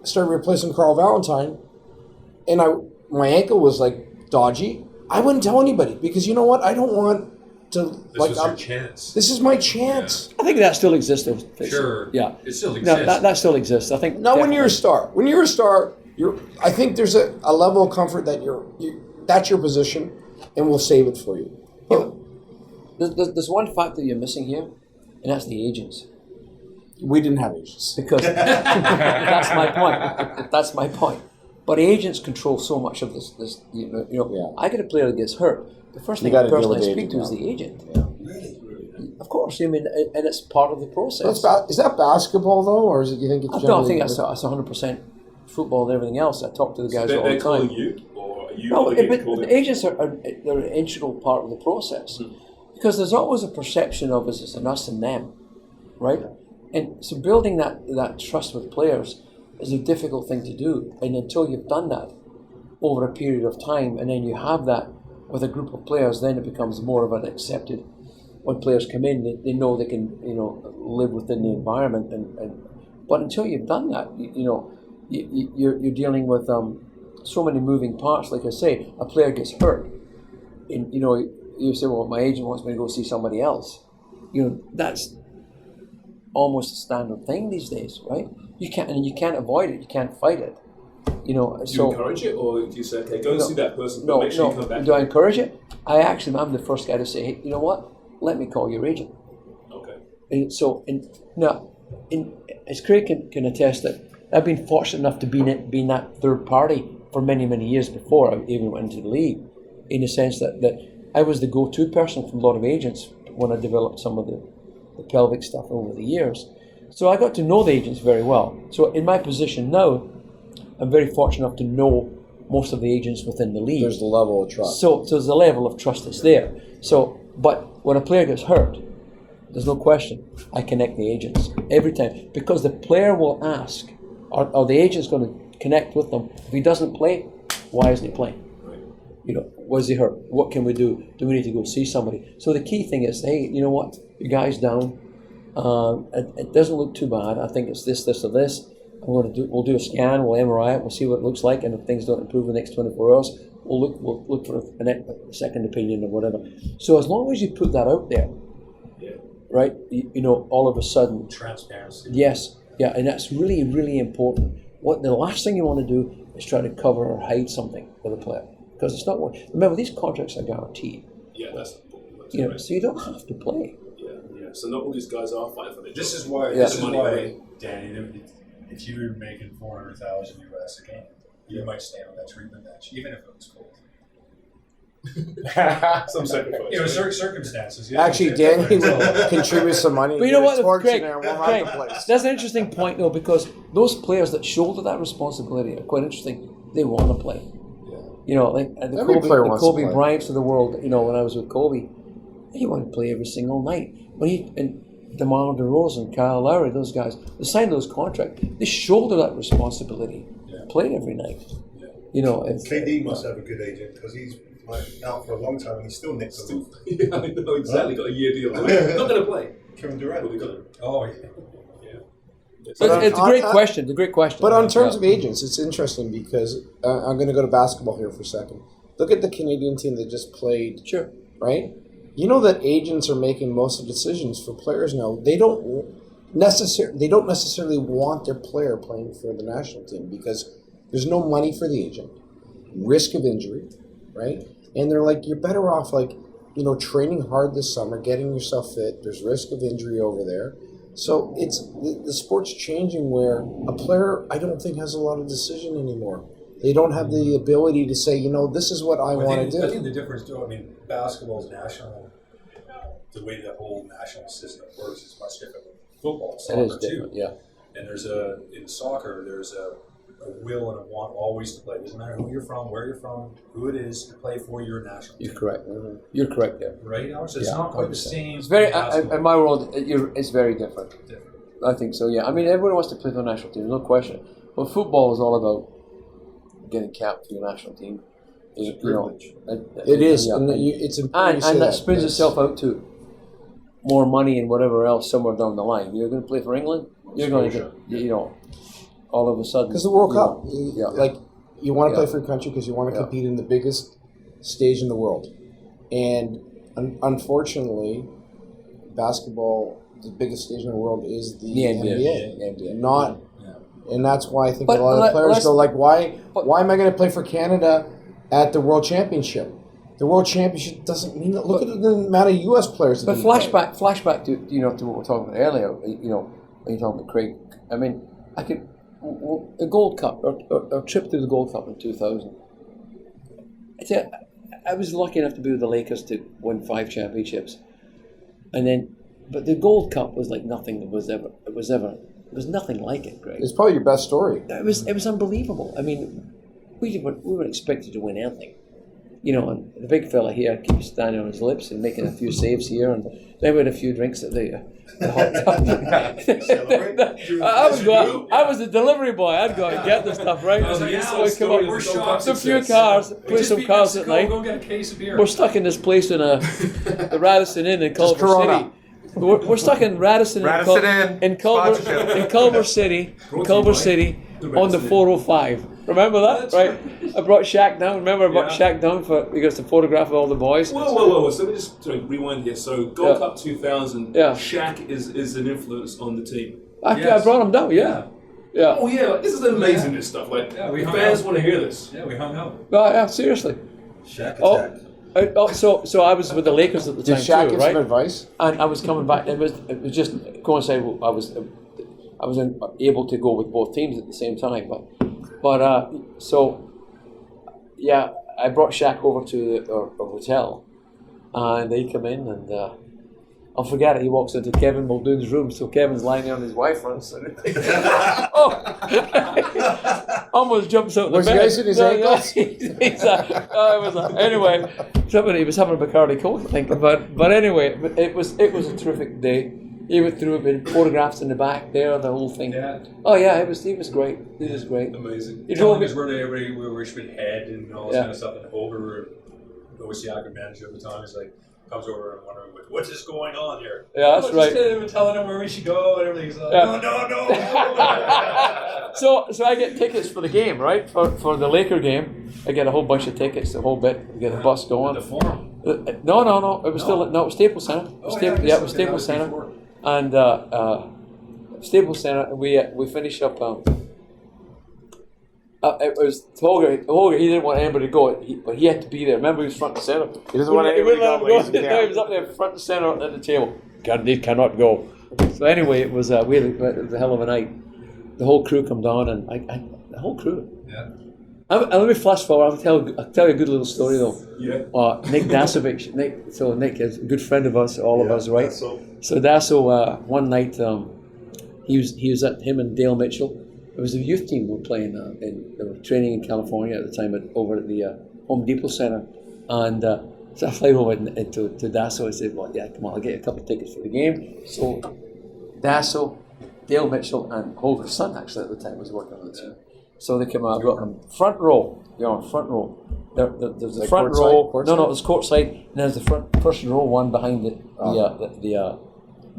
started replacing Carl Valentine, and my ankle was like dodgy, I wouldn't tell anybody because you know what, I don't want to. This was your chance. This is my chance. I think that still exists, though. Sure. Yeah. It still exists. No, that still exists. I think. Not when you're a star. When you're a star, I think there's a level of comfort that that's your position, and we'll save it for you. There's one factor you're missing here, and that's the agents. We didn't have agents Because that's my point. That's my point. But agents control so much of this. I get a player that gets hurt. The first thing the person I speak to is the agent. Yeah. Of course, I mean, and it's part of the process. Is that basketball though, or is it? You think it's? I think that's 100% football and everything else. I talk to the guys all the time. They're calling you, or are you? No, but the agents are they're an integral part of the process because there's always a perception of us as an us and them, right? And so building that trust with players is a difficult thing to do, and until you've done that over a period of time, and then you have that with a group of players, then it becomes more of an accepted. When players come in, they know they can live within the environment, but until you've done that, you're dealing with so many moving parts. Like I say, a player gets hurt, and you say, well, my agent wants me to go see somebody else. That's almost a standard thing these days, right? You can't avoid it. You can't fight it. Do you encourage it, or do you say, okay, go and see that person, but make sure you come back? Do I encourage it? I'm the first guy to say, hey, you know what? Let me call your agent. Okay. And so, as Craig can attest that, I've been fortunate enough to be that third party for many, many years before I even went into the league, in the sense that I was the go-to person from a lot of agents when I developed some of the pelvic stuff over the years. So I got to know the agents very well. So in my position now, I'm very fortunate enough to know most of the agents within the league. There's the level of trust. So there's a level of trust that's there. So, but when a player gets hurt, there's no question, I connect the agents every time, because the player will ask, are the agents going to connect with them? If he doesn't play, why isn't he playing? Was he hurt? What can we do? Do we need to go see somebody? So the key thing is, hey, you know what? Your guy's down. It doesn't look too bad. I think it's this, or this. We'll do a scan. We'll MRI it. We'll see what it looks like. And if things don't improve in the next 24 hours, we'll look for a second opinion or whatever. So as long as you put that out there, right? All of a sudden, transparency. Yes, yeah, and that's really, really important. The last thing you want to do is try to cover or hide something with a player, because it's not. Remember, these contracts are guaranteed. Yeah, that's so you don't have to play. Yeah. So not all these guys are fighting for their This jobs. is why. Yeah. This is why, Danny. If you were making $400,000 US a game, you might stay on that treatment bench, even if it was cold. Some sacrifice. Circumstances. Actually, Danny will contribute some money. But you know what, Craig, Craig, that's an interesting point though, because those players that shoulder that responsibility are quite interesting. They want to play. Like the Kobe Bryants of the world. When I was with Kobe, he wanted to play every single night. And DeMar DeRozan, Kyle Lowry, those guys, they signed those contracts. They shoulder that responsibility. Play every night. KD must have a good agent because he's out for a long time and he's still next to him. Yeah, I know exactly. Got a year deal. Not going to play. Kevin Durant. Oh, yeah. It's a great question. It's a great question. But on terms of agents, it's interesting because I'm going to go to basketball here for a second. Look at the Canadian team that just played. Sure. Right? You know that agents are making most of the decisions for players now. They don't necessarily want their player playing for the national team because there's no money for the agent, risk of injury, right? And they're like, you're better off training hard this summer, getting yourself fit. There's risk of injury over there. So it's the sport's changing where a player, I don't think, has a lot of decision anymore. They don't have the ability to say, this is what I want to do. I think the difference, too, basketball is national. The way the whole national system works is much different than football, soccer, too. Yeah. And in soccer, there's a will and a want always to play. It doesn't matter who you're from, where you're from, who it is to play for your national team. You're correct. Mm-hmm. You're correct there. Right, Alex? It's not quite the same. It's very, in my world, it's very different. I think so, yeah. Everyone wants to play for the national team, no question. But football is all about getting capped for your national team. It's a privilege. It is. Yeah. And it's important and that spins itself out to more money and whatever else somewhere down the line. You're going to play for England, you're going to get, all of a sudden. Because the World Cup, you want to play for your country because you want to compete in the biggest stage in the world. And unfortunately, basketball, the biggest stage in the world is the NBA. Not, and that's why I think a lot of players go like, why am I going to play for Canada at the World Championship? The World Championship doesn't mean that. Look at the amount of U.S. players. But flashback to to what we were talking about earlier. When you're talking about Craig, the Gold Cup or trip to the Gold Cup in 2000. I was lucky enough to be with the Lakers to win 5 championships, but the Gold Cup was like nothing that was ever. It was nothing like it, Greg. It's probably your best story. It was unbelievable. We were expected to win anything. And the big fella here keeps standing on his lips and making a few saves here, and then we had a few drinks at the hot tub. I was the delivery boy. I'd go and get the stuff, right? We're shocked. A few cars, play some cars at night. Go get a case of beer. We're stuck in this place in the Radisson Inn in Culver City. We're stuck in Radisson in Culver City on the 405. Remember that, right? I brought Shaq down. Remember, I brought Shaq down because to photograph all the boys. Whoa! So let me just rewind here. So Gold Cup 2000. Shaq is an influence on the team. I brought him down. Yeah. Oh yeah! This is amazing. This stuff. Like the fans want to hear this. Yeah, we hung out. Yeah, seriously. Shaq attack. So I was with the Lakers at the time Did Shaq too, give right? some advice? And I was coming back. It was just coincided. I was able to go with both teams at the same time, but I brought Shaq over to our hotel, and they come in, and I'll forget it. He walks into Kevin Muldoon's room, so Kevin's lying there on his wife runs. Almost jumps out the bed. Was he icing his ankles? Anyway, somebody was having a Bacardi Coke, I think. But anyway, it was a terrific day. He went through it, photographs in the back there, the whole thing. Yeah. Oh yeah, he was great. He was great. Amazing. He drove me. Where we should head and all this kind of stuff. And Holger, who was the active manager at the time, is like, comes over and wondering, what's just going on here? Yeah, that's right. Just telling him where we should go and everything. He's like, no. So I get tickets for the game, right? For the Laker game, I get a whole bunch of tickets, the whole bit. We get a bus going. The Forum. No. It was still it was Staples Center. It was Staples Center. And Staples Center, we finished up. It was Holger. He didn't want anybody to go, but he had to be there. Remember, he was front and center. He doesn't want anybody to go. No, he was up there front and center at the table. They cannot go. So anyway, it was it was a hell of a night. The whole crew come down, and the whole crew. Yeah. Let me flash forward. I'll tell you a good little story though. Yeah. Nick Dasovich. Nick is a good friend of us, all of us, right? So Dasso, one night, he was at him and Dale Mitchell. It was the youth team were playing. They were training in California at the time, over at the Home Depot Center, and so I flew over to Dasso. I said, "Well, yeah, come on, I'll get you a couple of tickets for the game." So Dasso, Dale Mitchell, and Holger's son actually at the time was working on the team. So they came out, got them front row. You're on front row. There's the like front court row. side? No, it was courtside, and there's the first row one behind it.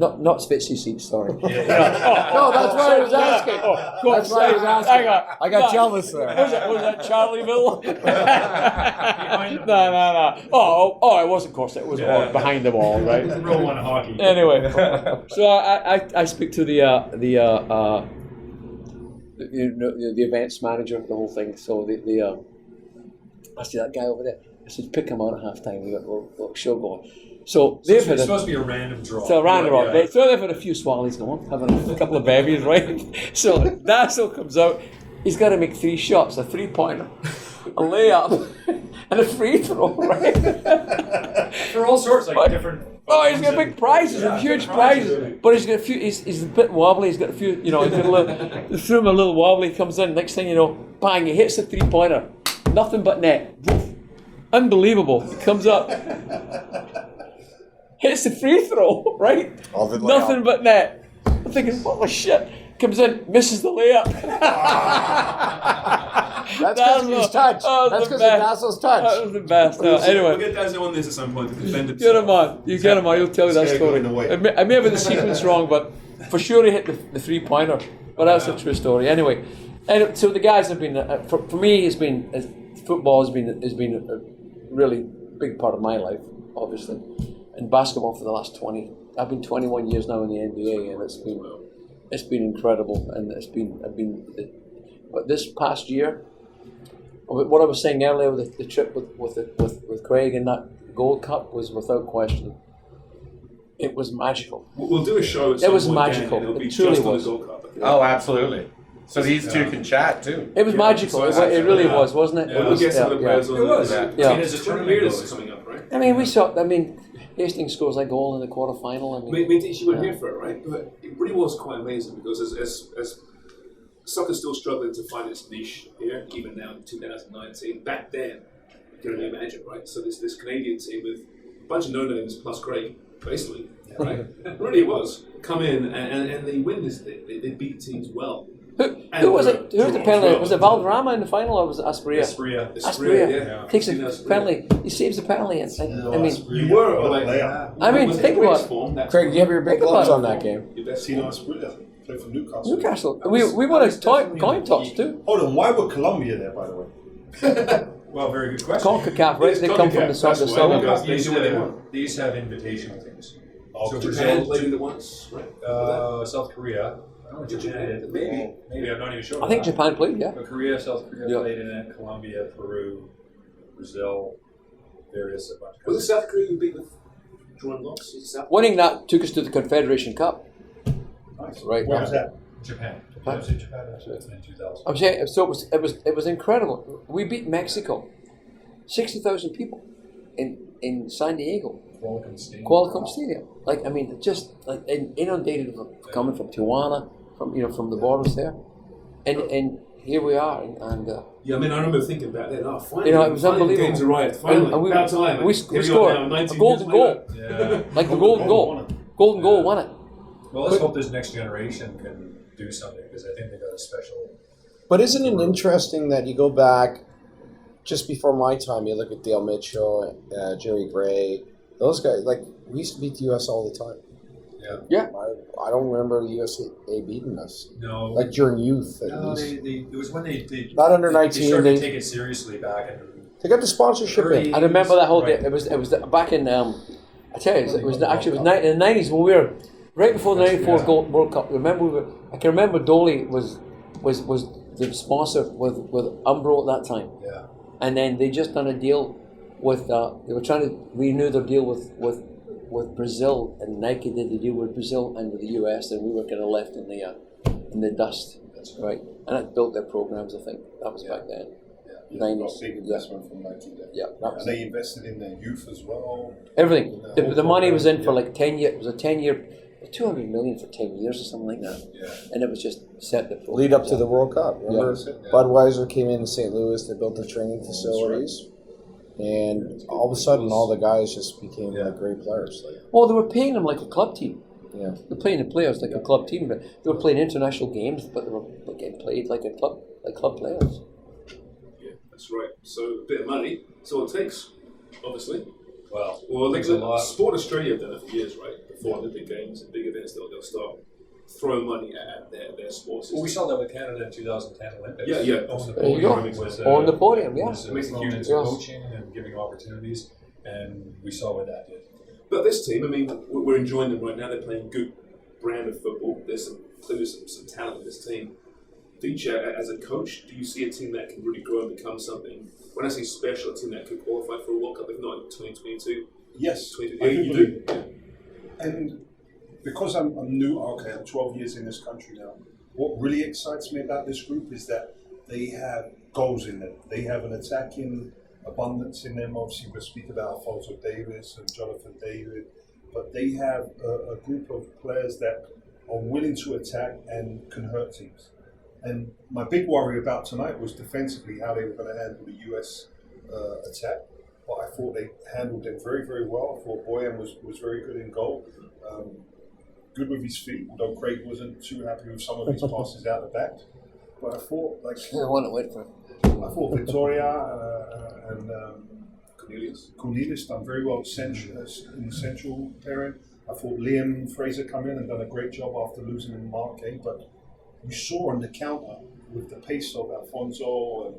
Not Spitzy seats, sorry. No, that's what I was asking. That's what I was asking. I got jealous there. Was that Charlieville? No. Oh, it wasn't courtside. It was behind the wall, right? Row one hockey. Anyway, so I speak to the events manager, the whole thing. So I see that guy over there. I said, pick him out at halftime. We got a little show going. So it's supposed to be a random draw. So a random draw. So they've had a few swallies going, having a couple of babies, right? So Dasso comes out. He's got to make 3 shots: a 3-pointer, a layup, and a free throw, right? For all sorts, like different. Oh, he's got big prizes, huge prizes. But he's got a few. He's a bit wobbly. He's got a few. He's got a little. They threw him a little wobbly. He comes in. Next thing you know, bang! He hits the 3-pointer. Nothing but net. Unbelievable. He comes up. Hits the free throw, right? Nothing but net. I'm thinking, what the shit? Comes in, misses the layup. That's because of his touch. That's because of Dasso's touch. That was the best. Anyway. We'll get Dasso on this at some point to defend himself. Get him on. You get him on. You'll tell you that story. I may have the sequence wrong, but for sure he hit the 3-pointer. But that's a true story. Anyway, and so the guys have been, for me, football has been a really big part of my life, obviously. And basketball for the last 20. I've been 21 years now in the NBA, and it's been incredible. And but this past year, what I was saying earlier with the trip with Craig and that Gold Cup was without question. It was magical. We'll do a show. It was magical. It truly was. The Gold Cup. Oh, absolutely. So these two can chat too. It was magical. It really was, wasn't it? Yeah. We'll get some of the players on. It was. Yeah. I mean, there's a tournament coming up, right? I mean, Hastings scores that goal in the quarterfinal. I mean, she went here for it, right? But it really was quite amazing because as soccer's still struggling to find its niche here, even now in 2019. Back then, you can only imagine, right? So this Canadian team with a bunch of no-names plus Craig, basically, right? It really was. Come in and they win this thing. They beat teams well. Who was it? Who was the penalty? Was it Valderrama in the final, or was it Aspria? Aspria, yeah. Takes a penalty. He saves the penalty. You were like, think about it. Craig, do you have your big gloves on that game? Aspria played for Newcastle. Newcastle. We won a coin toss too. Hold on, why were Colombia there, by the way? Well, very good question. CONCACAF, right? They come from the southern. They used to have invitational teams. So Japan played in the once, right? South Korea. Japan, maybe I'm not even sure. I think Japan played, yeah. But South Korea played in it. Colombia, Peru, Brazil, various a bunch of countries. Was it South Korea who beat the drawing loss? Winning that took us to the Confederation Cup. Nice. Right. Where was that? Japan. Japan in 2000. I'm saying so. It was incredible. We beat Mexico, 60,000 people, in San Diego. Qualcomm Stadium. Like, I mean, just like inundated coming from Tijuana, from the borders there, and here we are. Yeah, I mean, I remember thinking back then. Oh, finally, it was unbelievable. Games arrived. Finally, about time. We scored a golden goal. Yeah. Like the golden goal. Golden goal won it. Well, let's hope this next generation can do something because I think they got a special. But isn't it interesting that you go back just before my time? You look at Dale Mitchell, Jerry Gray, those guys. Like we used to beat the U.S. all the time. Yeah. I don't remember the USA beating us. No. Like during youth. No, it was when they not under 19. They started to take it seriously back in. They got the sponsorship in. I remember that whole Right. day. It was back in. I tell you, it was in the 90s when we were right before the '94 World Cup. Remember, I can remember Dolly was the sponsor with Umbro at that time. Yeah. And then they just done a deal with. They were trying to renew their deal with Brazil, and Nike did the deal with Brazil and with the US, and we were kind of left in the dust. That's right. And that built their programs. I think that was back then. Got big investment from Nike there. Yeah. And they invested in their youth as well. Everything. The money was in for like 10 years. It was a 10-year, 200 million for 10 years or something like that. Yeah. And it was just set the program. Lead up to the World Cup. Remember, Yeah. Budweiser came in St. Louis. They built the training facilities, and all of a sudden, all the guys just became like great players. Like, Well, they were paying them like a club team. yeah, They're playing the players like a club team, but they were playing international games, but they were getting played like club players. Yeah, that's right. So a bit of money. That's all it takes, obviously. Well, Well, like takes a lot. Sport Australia have done it for years, right? Before Olympic Games and big events, they'll start throwing money at their sports. Well, we saw that with Canada in 2010 Olympics. Yeah, yeah. On the There you go. podium was, On the podium, yeah. was Makes a thrown huge into difference. coaching and giving opportunities, and we saw what that did. But this team, I mean, we're enjoying them right now. They're playing good brand of football. There's clearly some talent in this team. Feature as a coach, do you see a team that can really grow and become something? When I say special, a team that could qualify for a World Cup, if not in 2022. Yes, 22. I Yeah, do you believe. do. And because I'm new, I'm 12 years in this country now. What really excites me about this group is that they have goals in them. They have an attacking abundance in them. Obviously, we'll speak about Alfonso Davis and Jonathan David, but they have a group of players that are willing to attack and can hurt teams. And my big worry about tonight was defensively how they were going to handle the US attack. But I thought they handled them very, very well. I thought Boyan was very good in goal. Good with his feet, although Craig wasn't too happy with some of his passes out the back. But I thought, I want to wait for it. I thought Victoria and Cornelius done very well in the central pairing. I thought Liam Fraser come in and done a great job after losing in Mark, but you saw on the counter with the pace of Alfonso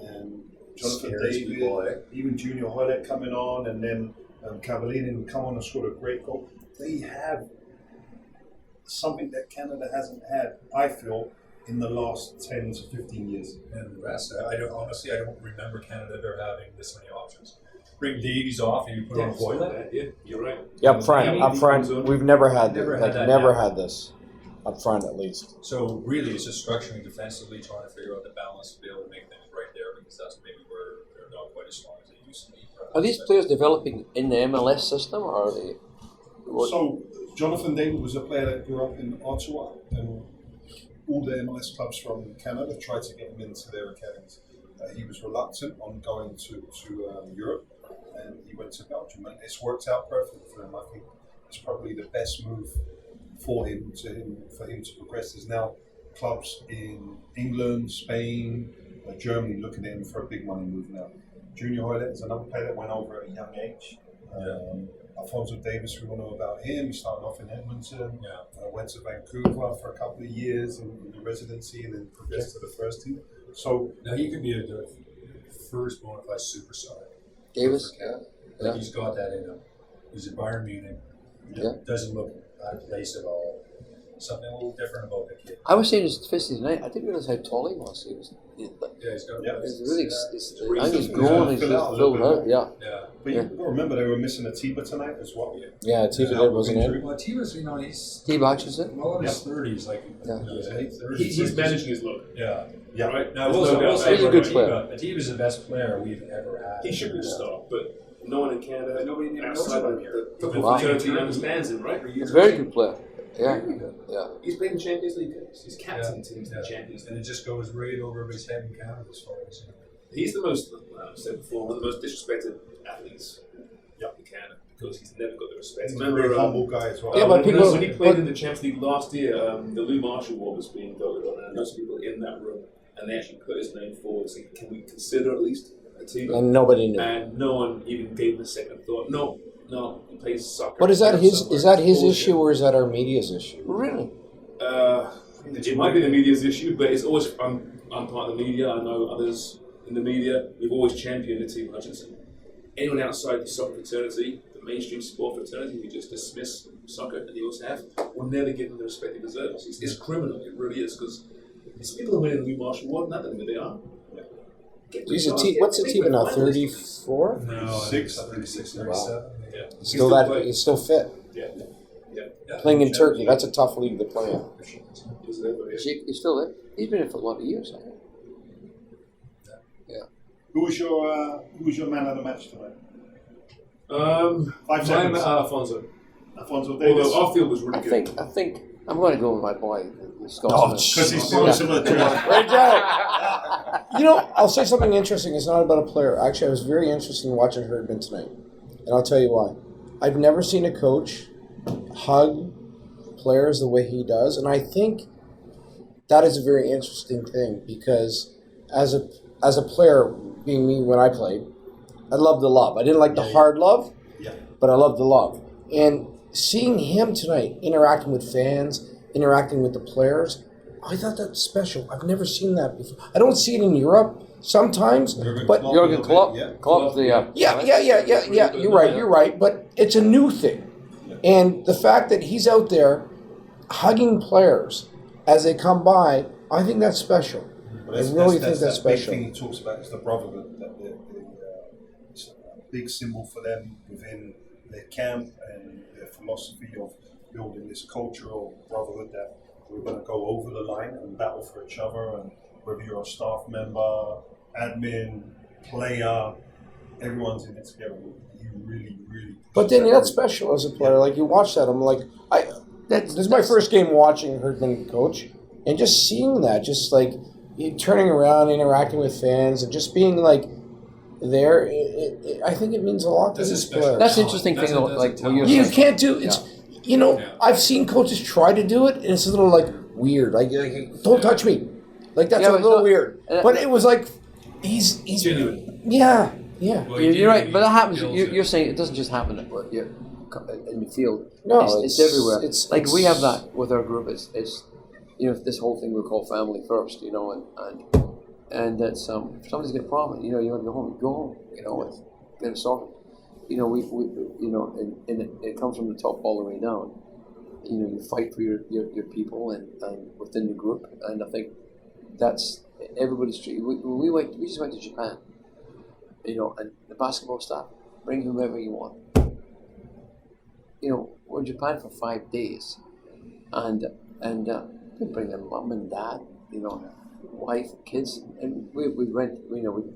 and Jonathan Scares David, people, eh? even Junior Hollett coming on, and then Cavallini come on and scored a great goal. They have something that Canada hasn't had, I feel, in the last 10 to 15 years. And the rest, I don't remember Canada ever having this many options. Bring Davies off and you put on Hoyland. Yeah, you're right. yeah, up front, we've never had Never this. had that, Never yeah. had this up front, at least. So really, it's just structuring defensively, trying to figure out the balance to be able to make things right there, because that's maybe where they're not quite as strong as they used to be. Are these players developing in the MLS system, or are they? So Jonathan David was a player that grew up in Ottawa, and all the MLS clubs from Canada tried to get him into their academies. He was reluctant on going to Europe, and he went to Belgium, and it's worked out perfectly for him. I think it's probably the best move for him to progress. There's now clubs in England, Spain, Germany looking at him for a big money move now. Junior Hoylet is another player that went over at a young age. Alfonso Davis, we all know about him. He started off in Edmonton, went to Vancouver for a couple of years in the residency, and then progressed to the first team. So now he could be a first bona fide superstar. Davis? Like he's got that in him. He's at Bayern Munich. Doesn't look out of place at all. Something a little different about the kid. I was saying his fist tonight. I didn't realize how tall he was. He's He's really. I think he's grown. He's just filled out. Yeah. But you've got to remember they were missing Atiba tonight as well. Yeah, Atiba wasn't in. Well, Tiba's, he's Steve Hutchinson. well in his 30s, like late 30s. He's managing his look. Yeah. Yeah. Right? Now, There's no doubt. say He's a good player. Atiba's the best player we've ever had. He should be the star, but no one in Canada, Nobody even knows outside about of him. the football Wow. fraternity understands him, right? He's a very good player. Yeah. Yeah. He's played in Champions League games. He's captain teams in Yeah. the Champions League. And it just goes right over his head in Canada as far as He's the most, I've said before, one of the most disrespected athletes in Canada because he's never got the respect. He's a very humble guy as well. Yeah, but people- when he played in the Champions League last year, the Lou Marshall Award was being voted on, and those people in that room, and they actually put his name forward, saying, "Can we consider at least a team?" And nobody knew. And no one even gave him a second thought. No, he plays soccer. But is that his Bullshit. issue or is that our media's issue? Really? It might be the media's issue, but it's always I'm part of the media. I know others in the media. We've always championed the team Hutchinson. Anyone outside the soccer fraternity, the mainstream sport fraternity, who just dismiss soccer, and they always have, will never give them the respect they deserve. It's criminal. It really is, because it's people who win the Lou Marshall Award, not them who they are. What's the team now? 34? No, 36, 37. Yeah. He's still fit. Yeah. Playing in Turkey, that's a tough league to play in. He's still there. He's been in for a lot of years, I think. Who was your man of the match tonight? 5 Mine, seconds. Alfonso. Alfonso Davis. Although our field was really good. I think I'm going to go with my boy, the Scotsman. Because he's so similar to us. Great job. I'll say something interesting. It's not about a player. Actually, I was very interested in watching Herdman tonight. And I'll tell you why. I've never seen a coach hug players the way he does. And I think that is a very interesting thing because as a player, being me when I played, I loved the love. I didn't like the hard love, but I loved the love. And seeing him tonight interacting with fans, interacting with the players, I thought that's special. I've never seen that before. I don't see it in Europe sometimes, but Jurgen Klopp. Klopp's the yeah. You're right. But it's a new thing, and the fact that he's out there hugging players as they come by, I think that's special. But I really think that's that special. big thing he talks about is the brotherhood. That it's a big symbol for them within their camp and their philosophy of building this culture of brotherhood that we're going to go over the line and battle for each other. And whether you're a staff member, admin, player, everyone's in it together. You really, really. But then that's special as a player. Like you watch that, I'm like, this is my first game watching Herdman coach, and just seeing that, just like turning around, interacting with fans, and just being like there. I think it means a lot to this player. That's the interesting thing. Like what you're You saying. can't do it's. I've seen coaches try to do it, and it's a little like weird. Like don't touch me. Like that's a little weird. But it was like he's genuine. Yeah. Well, You're right, but that happens. You're saying it doesn't just happen in the field. No, it's everywhere. It's we have that with our group. It's this whole thing we call family first. And that's if somebody's got a problem. You want to go home. Go home. And get it sorted. And it comes from the top all the way down. You fight for your people and within the group, and I think that's everybody's treat. We just went to Japan. And the basketball staff, bring whomever you want. We're in Japan for 5 days, and we bring in mum and dad, wife, kids, and we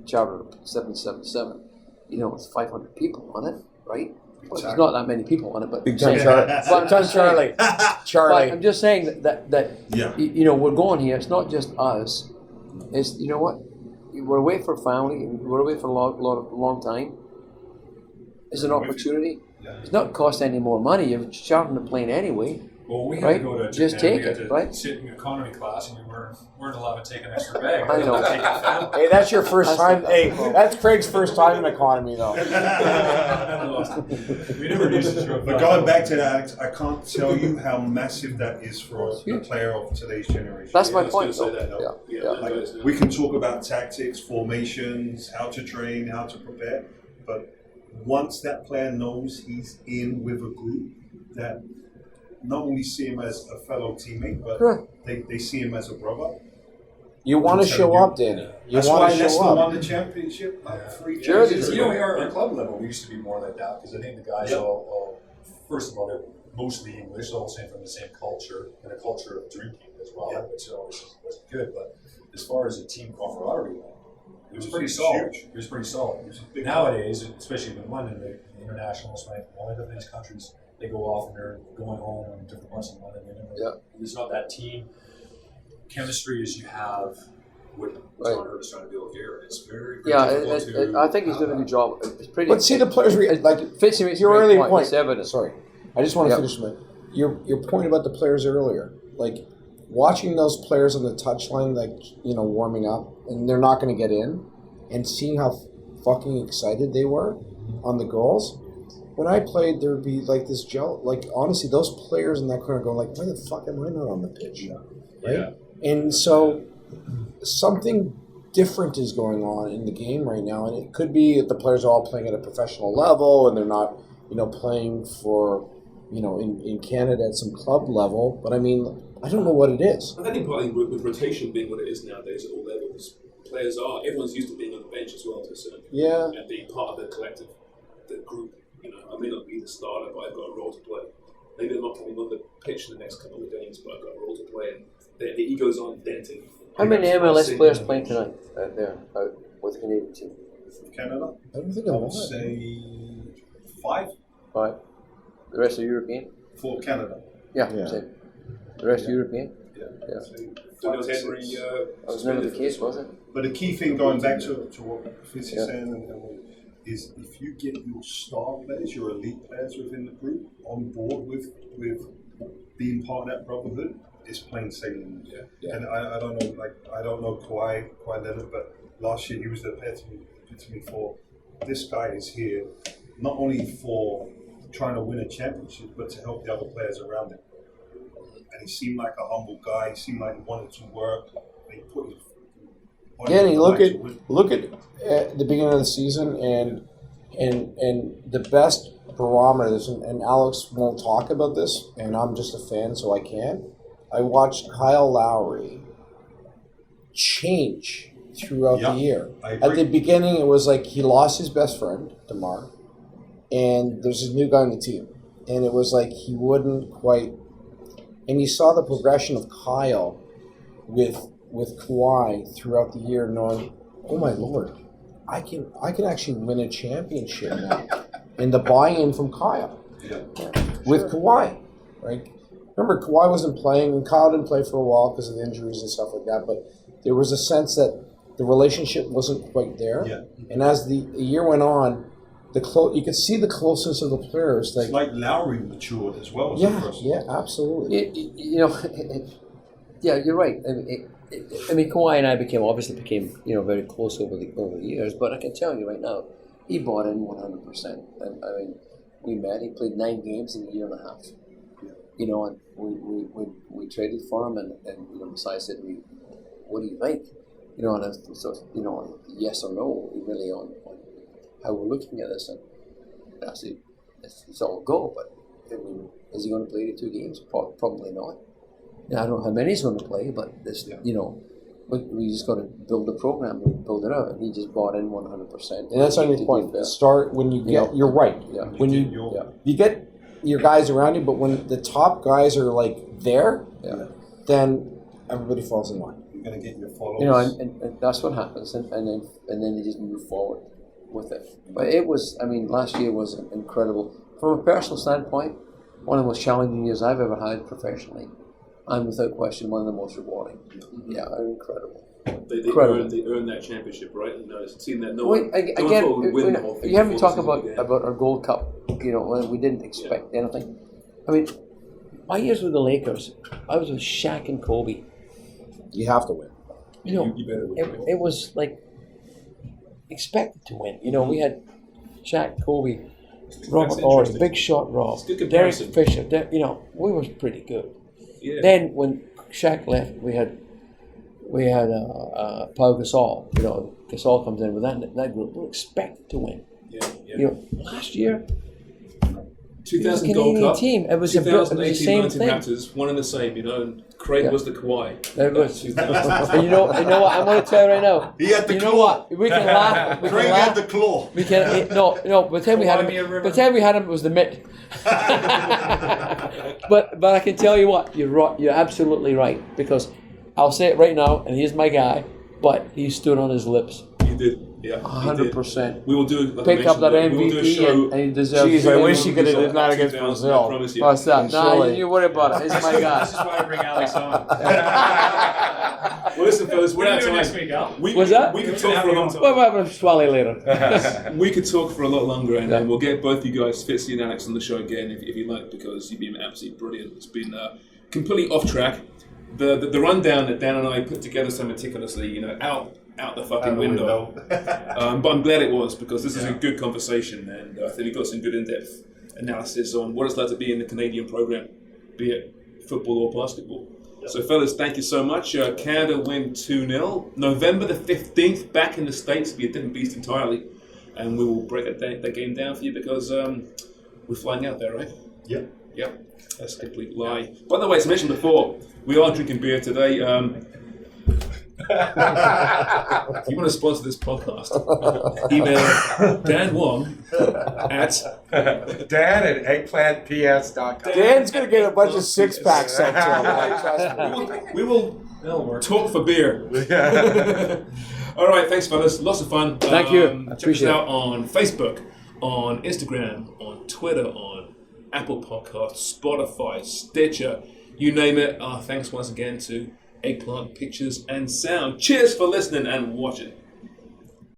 chartered a 777. With 500 people on it, right? Well, there's not that many people on it, but Big time Charlie. But I'm just saying that we're going here. It's not just us. It's we're away for family. We're away for a long time. It's an opportunity. It's not cost any more money. You're chartering the plane anyway. Well, we had right? to go to Japan. Just take we had it, to right? sit in economy class, and we weren't allowed to take an extra bag. I know. Hey, that's your first time. Hey, that's Craig's first time in economy, though. We never used it. But going back to that, I can't tell you how massive that is for a player of today's generation. That's my point. We can talk about tactics, formations, how to train, how to prepare, but once that player knows he's in with a group that not only see him as a fellow teammate, but they see him as a brother. You want to show up, Danny. You want to show up. won the championship. Sure. Our club level, we used to be more like that because I think the guys all first of all, they're mostly English, all saying from the same culture and a culture of drinking as well, which always was good. But as far as a team camaraderie, it was pretty solid. It was pretty solid. Nowadays, especially in London, the internationals, right? All the different countries, they go off and they're going home in different parts of London. There's not that team chemistry as you have what John Hurt is trying to build here. It's very, very difficult to. I think he's doing a good job, pretty. But see the players Fitzy makes your a great earlier point. point. It's evident. Sorry, I just want to finish with your point about the players earlier. Like watching those players on the touchline, warming up, and they're not going to get in, and seeing how fucking excited they were on the goals. When I played, there would be like this honestly, those players in that corner going like, "Why the fuck am I not on the pitch?" Right? Yeah. And so something different is going on in the game right now, and it could be that the players are all playing at a professional level, and they're not, playing for, in Canada at some club level. But I mean, I don't know what it is. I think partly with rotation being what it is nowadays at all levels, everyone's used to being on the bench as well to a certain degree, and being part of the collective, the group. I may not be the starter, but I've got a role to play. Maybe I'm not coming on the pitch in the next couple of games, but I've got a role to play, and the egos aren't dented. How many MLS players playing tonight out with the Canadian team? Canada? I don't think I would say 5. 5. The rest are European? For Canada. Yeah. Same. The rest are European? Yeah. Henry, that was never the case, was it? But the key thing, going back to what Fitz is saying, is if you get your star players, your elite players within the group on board with being part of that brotherhood, it's plain sailing. Yeah. And I don't know Kawhi Leonard, but last year he was the epitome for this guy is here not only for trying to win a championship, but to help the other players around him. And he seemed like a humble guy. He seemed like he wanted to work. And he put his look at the beginning of the season and the best barometers, and Alex won't talk about this, and I'm just a fan, so I can't. I watched Kyle Lowry change throughout the year. At the beginning, it was like he lost his best friend, DeMar, and there's a new guy on the team. And it was like he wouldn't quite... And you saw the progression of Kyle with Kawhi throughout the year, knowing, oh my Lord, I can actually win a championship now. And the buy-in from Kyle with Kawhi, right? Remember, Kawhi wasn't playing, and Kyle didn't play for a while because of the injuries and stuff like that, but there was a sense that the relationship wasn't quite there. Yeah. And as the year went on, you could see the closeness of the players. It's like Lowry matured as well as a person. Yeah, absolutely. You're right. I mean, Kawhi and I became very close over the years, but I can tell you right now, he bought in 100%. And I mean, we met. He played 9 games in a year and a half. And we traded for him, and Messiah said, "What do you think?" And yes or no, really on how we're looking at this. And I said, it's all go, but I mean, is he going to play the 2 games? Probably not. Now, I don't know how many he's going to play, but this, we just got to build the program and build it out. And he just bought in 100%. And that's on your point. Start when you get. You're right. Yeah. When you get your guys around you, but when the top guys are like there, then everybody falls in line. You're going to get your followers. And that's what happens, and then they just move forward with it. But it was, last year was incredible. From a personal standpoint, one of the most challenging years I've ever had professionally, and without question, one of the most rewarding. Yeah, incredible. They earned that championship, right? It's a team that no one would win the whole thing. You haven't talked about our Gold Cup, when we didn't expect anything. I mean, my years with the Lakers, I was with Shaq and Kobe. You have to win. You better win. It was like expected to win. We had Shaq, Kobe, Robert Horry, Big Shot Rob, Derek Fisher. We were pretty good. Yeah. Then when Shaq left, we had Pau Gasol. Gasol comes in with that group. We're expected to win. Yeah. Last year, 2000 Gold Cup team. It was the same thing. Raptors, one and the same. And Craig was the Kawhi. There it was. And you know what? I'm going to tell you right now. He had the claw. You know what? We can laugh. Craig had the claw. We can. No. By the time we had him, it was the mitt. But I can tell you what. You're right. You're absolutely right, because I'll say it right now, and he's my guy. But he stood on his lips. He did. Yeah, 100%. We will do like Pick up that we will do a MVP show. and he deserves Jeez, it. I wish he could have did that against 2000, Brazil. I promise you. What's that? Nah, Surely. you worry about it. He's my This guy. is why I bring Alex on. Well, listen, fellas, we're What are out you of doing next time. week, Al? What's that? We could talk for a long time. Well, we'll have a swally later. We could talk for a lot longer, and then we'll get both you guys, Fitzy and Alex, on the show again if you like, because you've been absolutely brilliant. It's been completely off track. The rundown that Dan and I put together so meticulously, out the fucking window. But I'm glad it was, because this is a good conversation, and I think we got some good in-depth analysis on what it's like to be in the Canadian program, be it football or basketball. So, fellas, thank you so much. Canada win 2-0. November the 15th, back in the States, be a different beast entirely. And we will break that game down for you because we're flying out there, right? Yep. Yep. That's a complete lie. By the way, as I mentioned before, we are drinking beer today. If you want to sponsor this podcast, email Dan Wong at Dan@eggplantps.com. Dan's gonna get a bunch of six packs sent to him. Like, trust me. we will talk for beer. All right, thanks, fellas. Lots of fun. Thank you. Check us Appreciate out on Facebook, on Instagram, on Twitter, on Apple Podcasts, Spotify, Stitcher, you name it. Thanks once again to Eggplant Pictures and Sound. Cheers for listening and watching.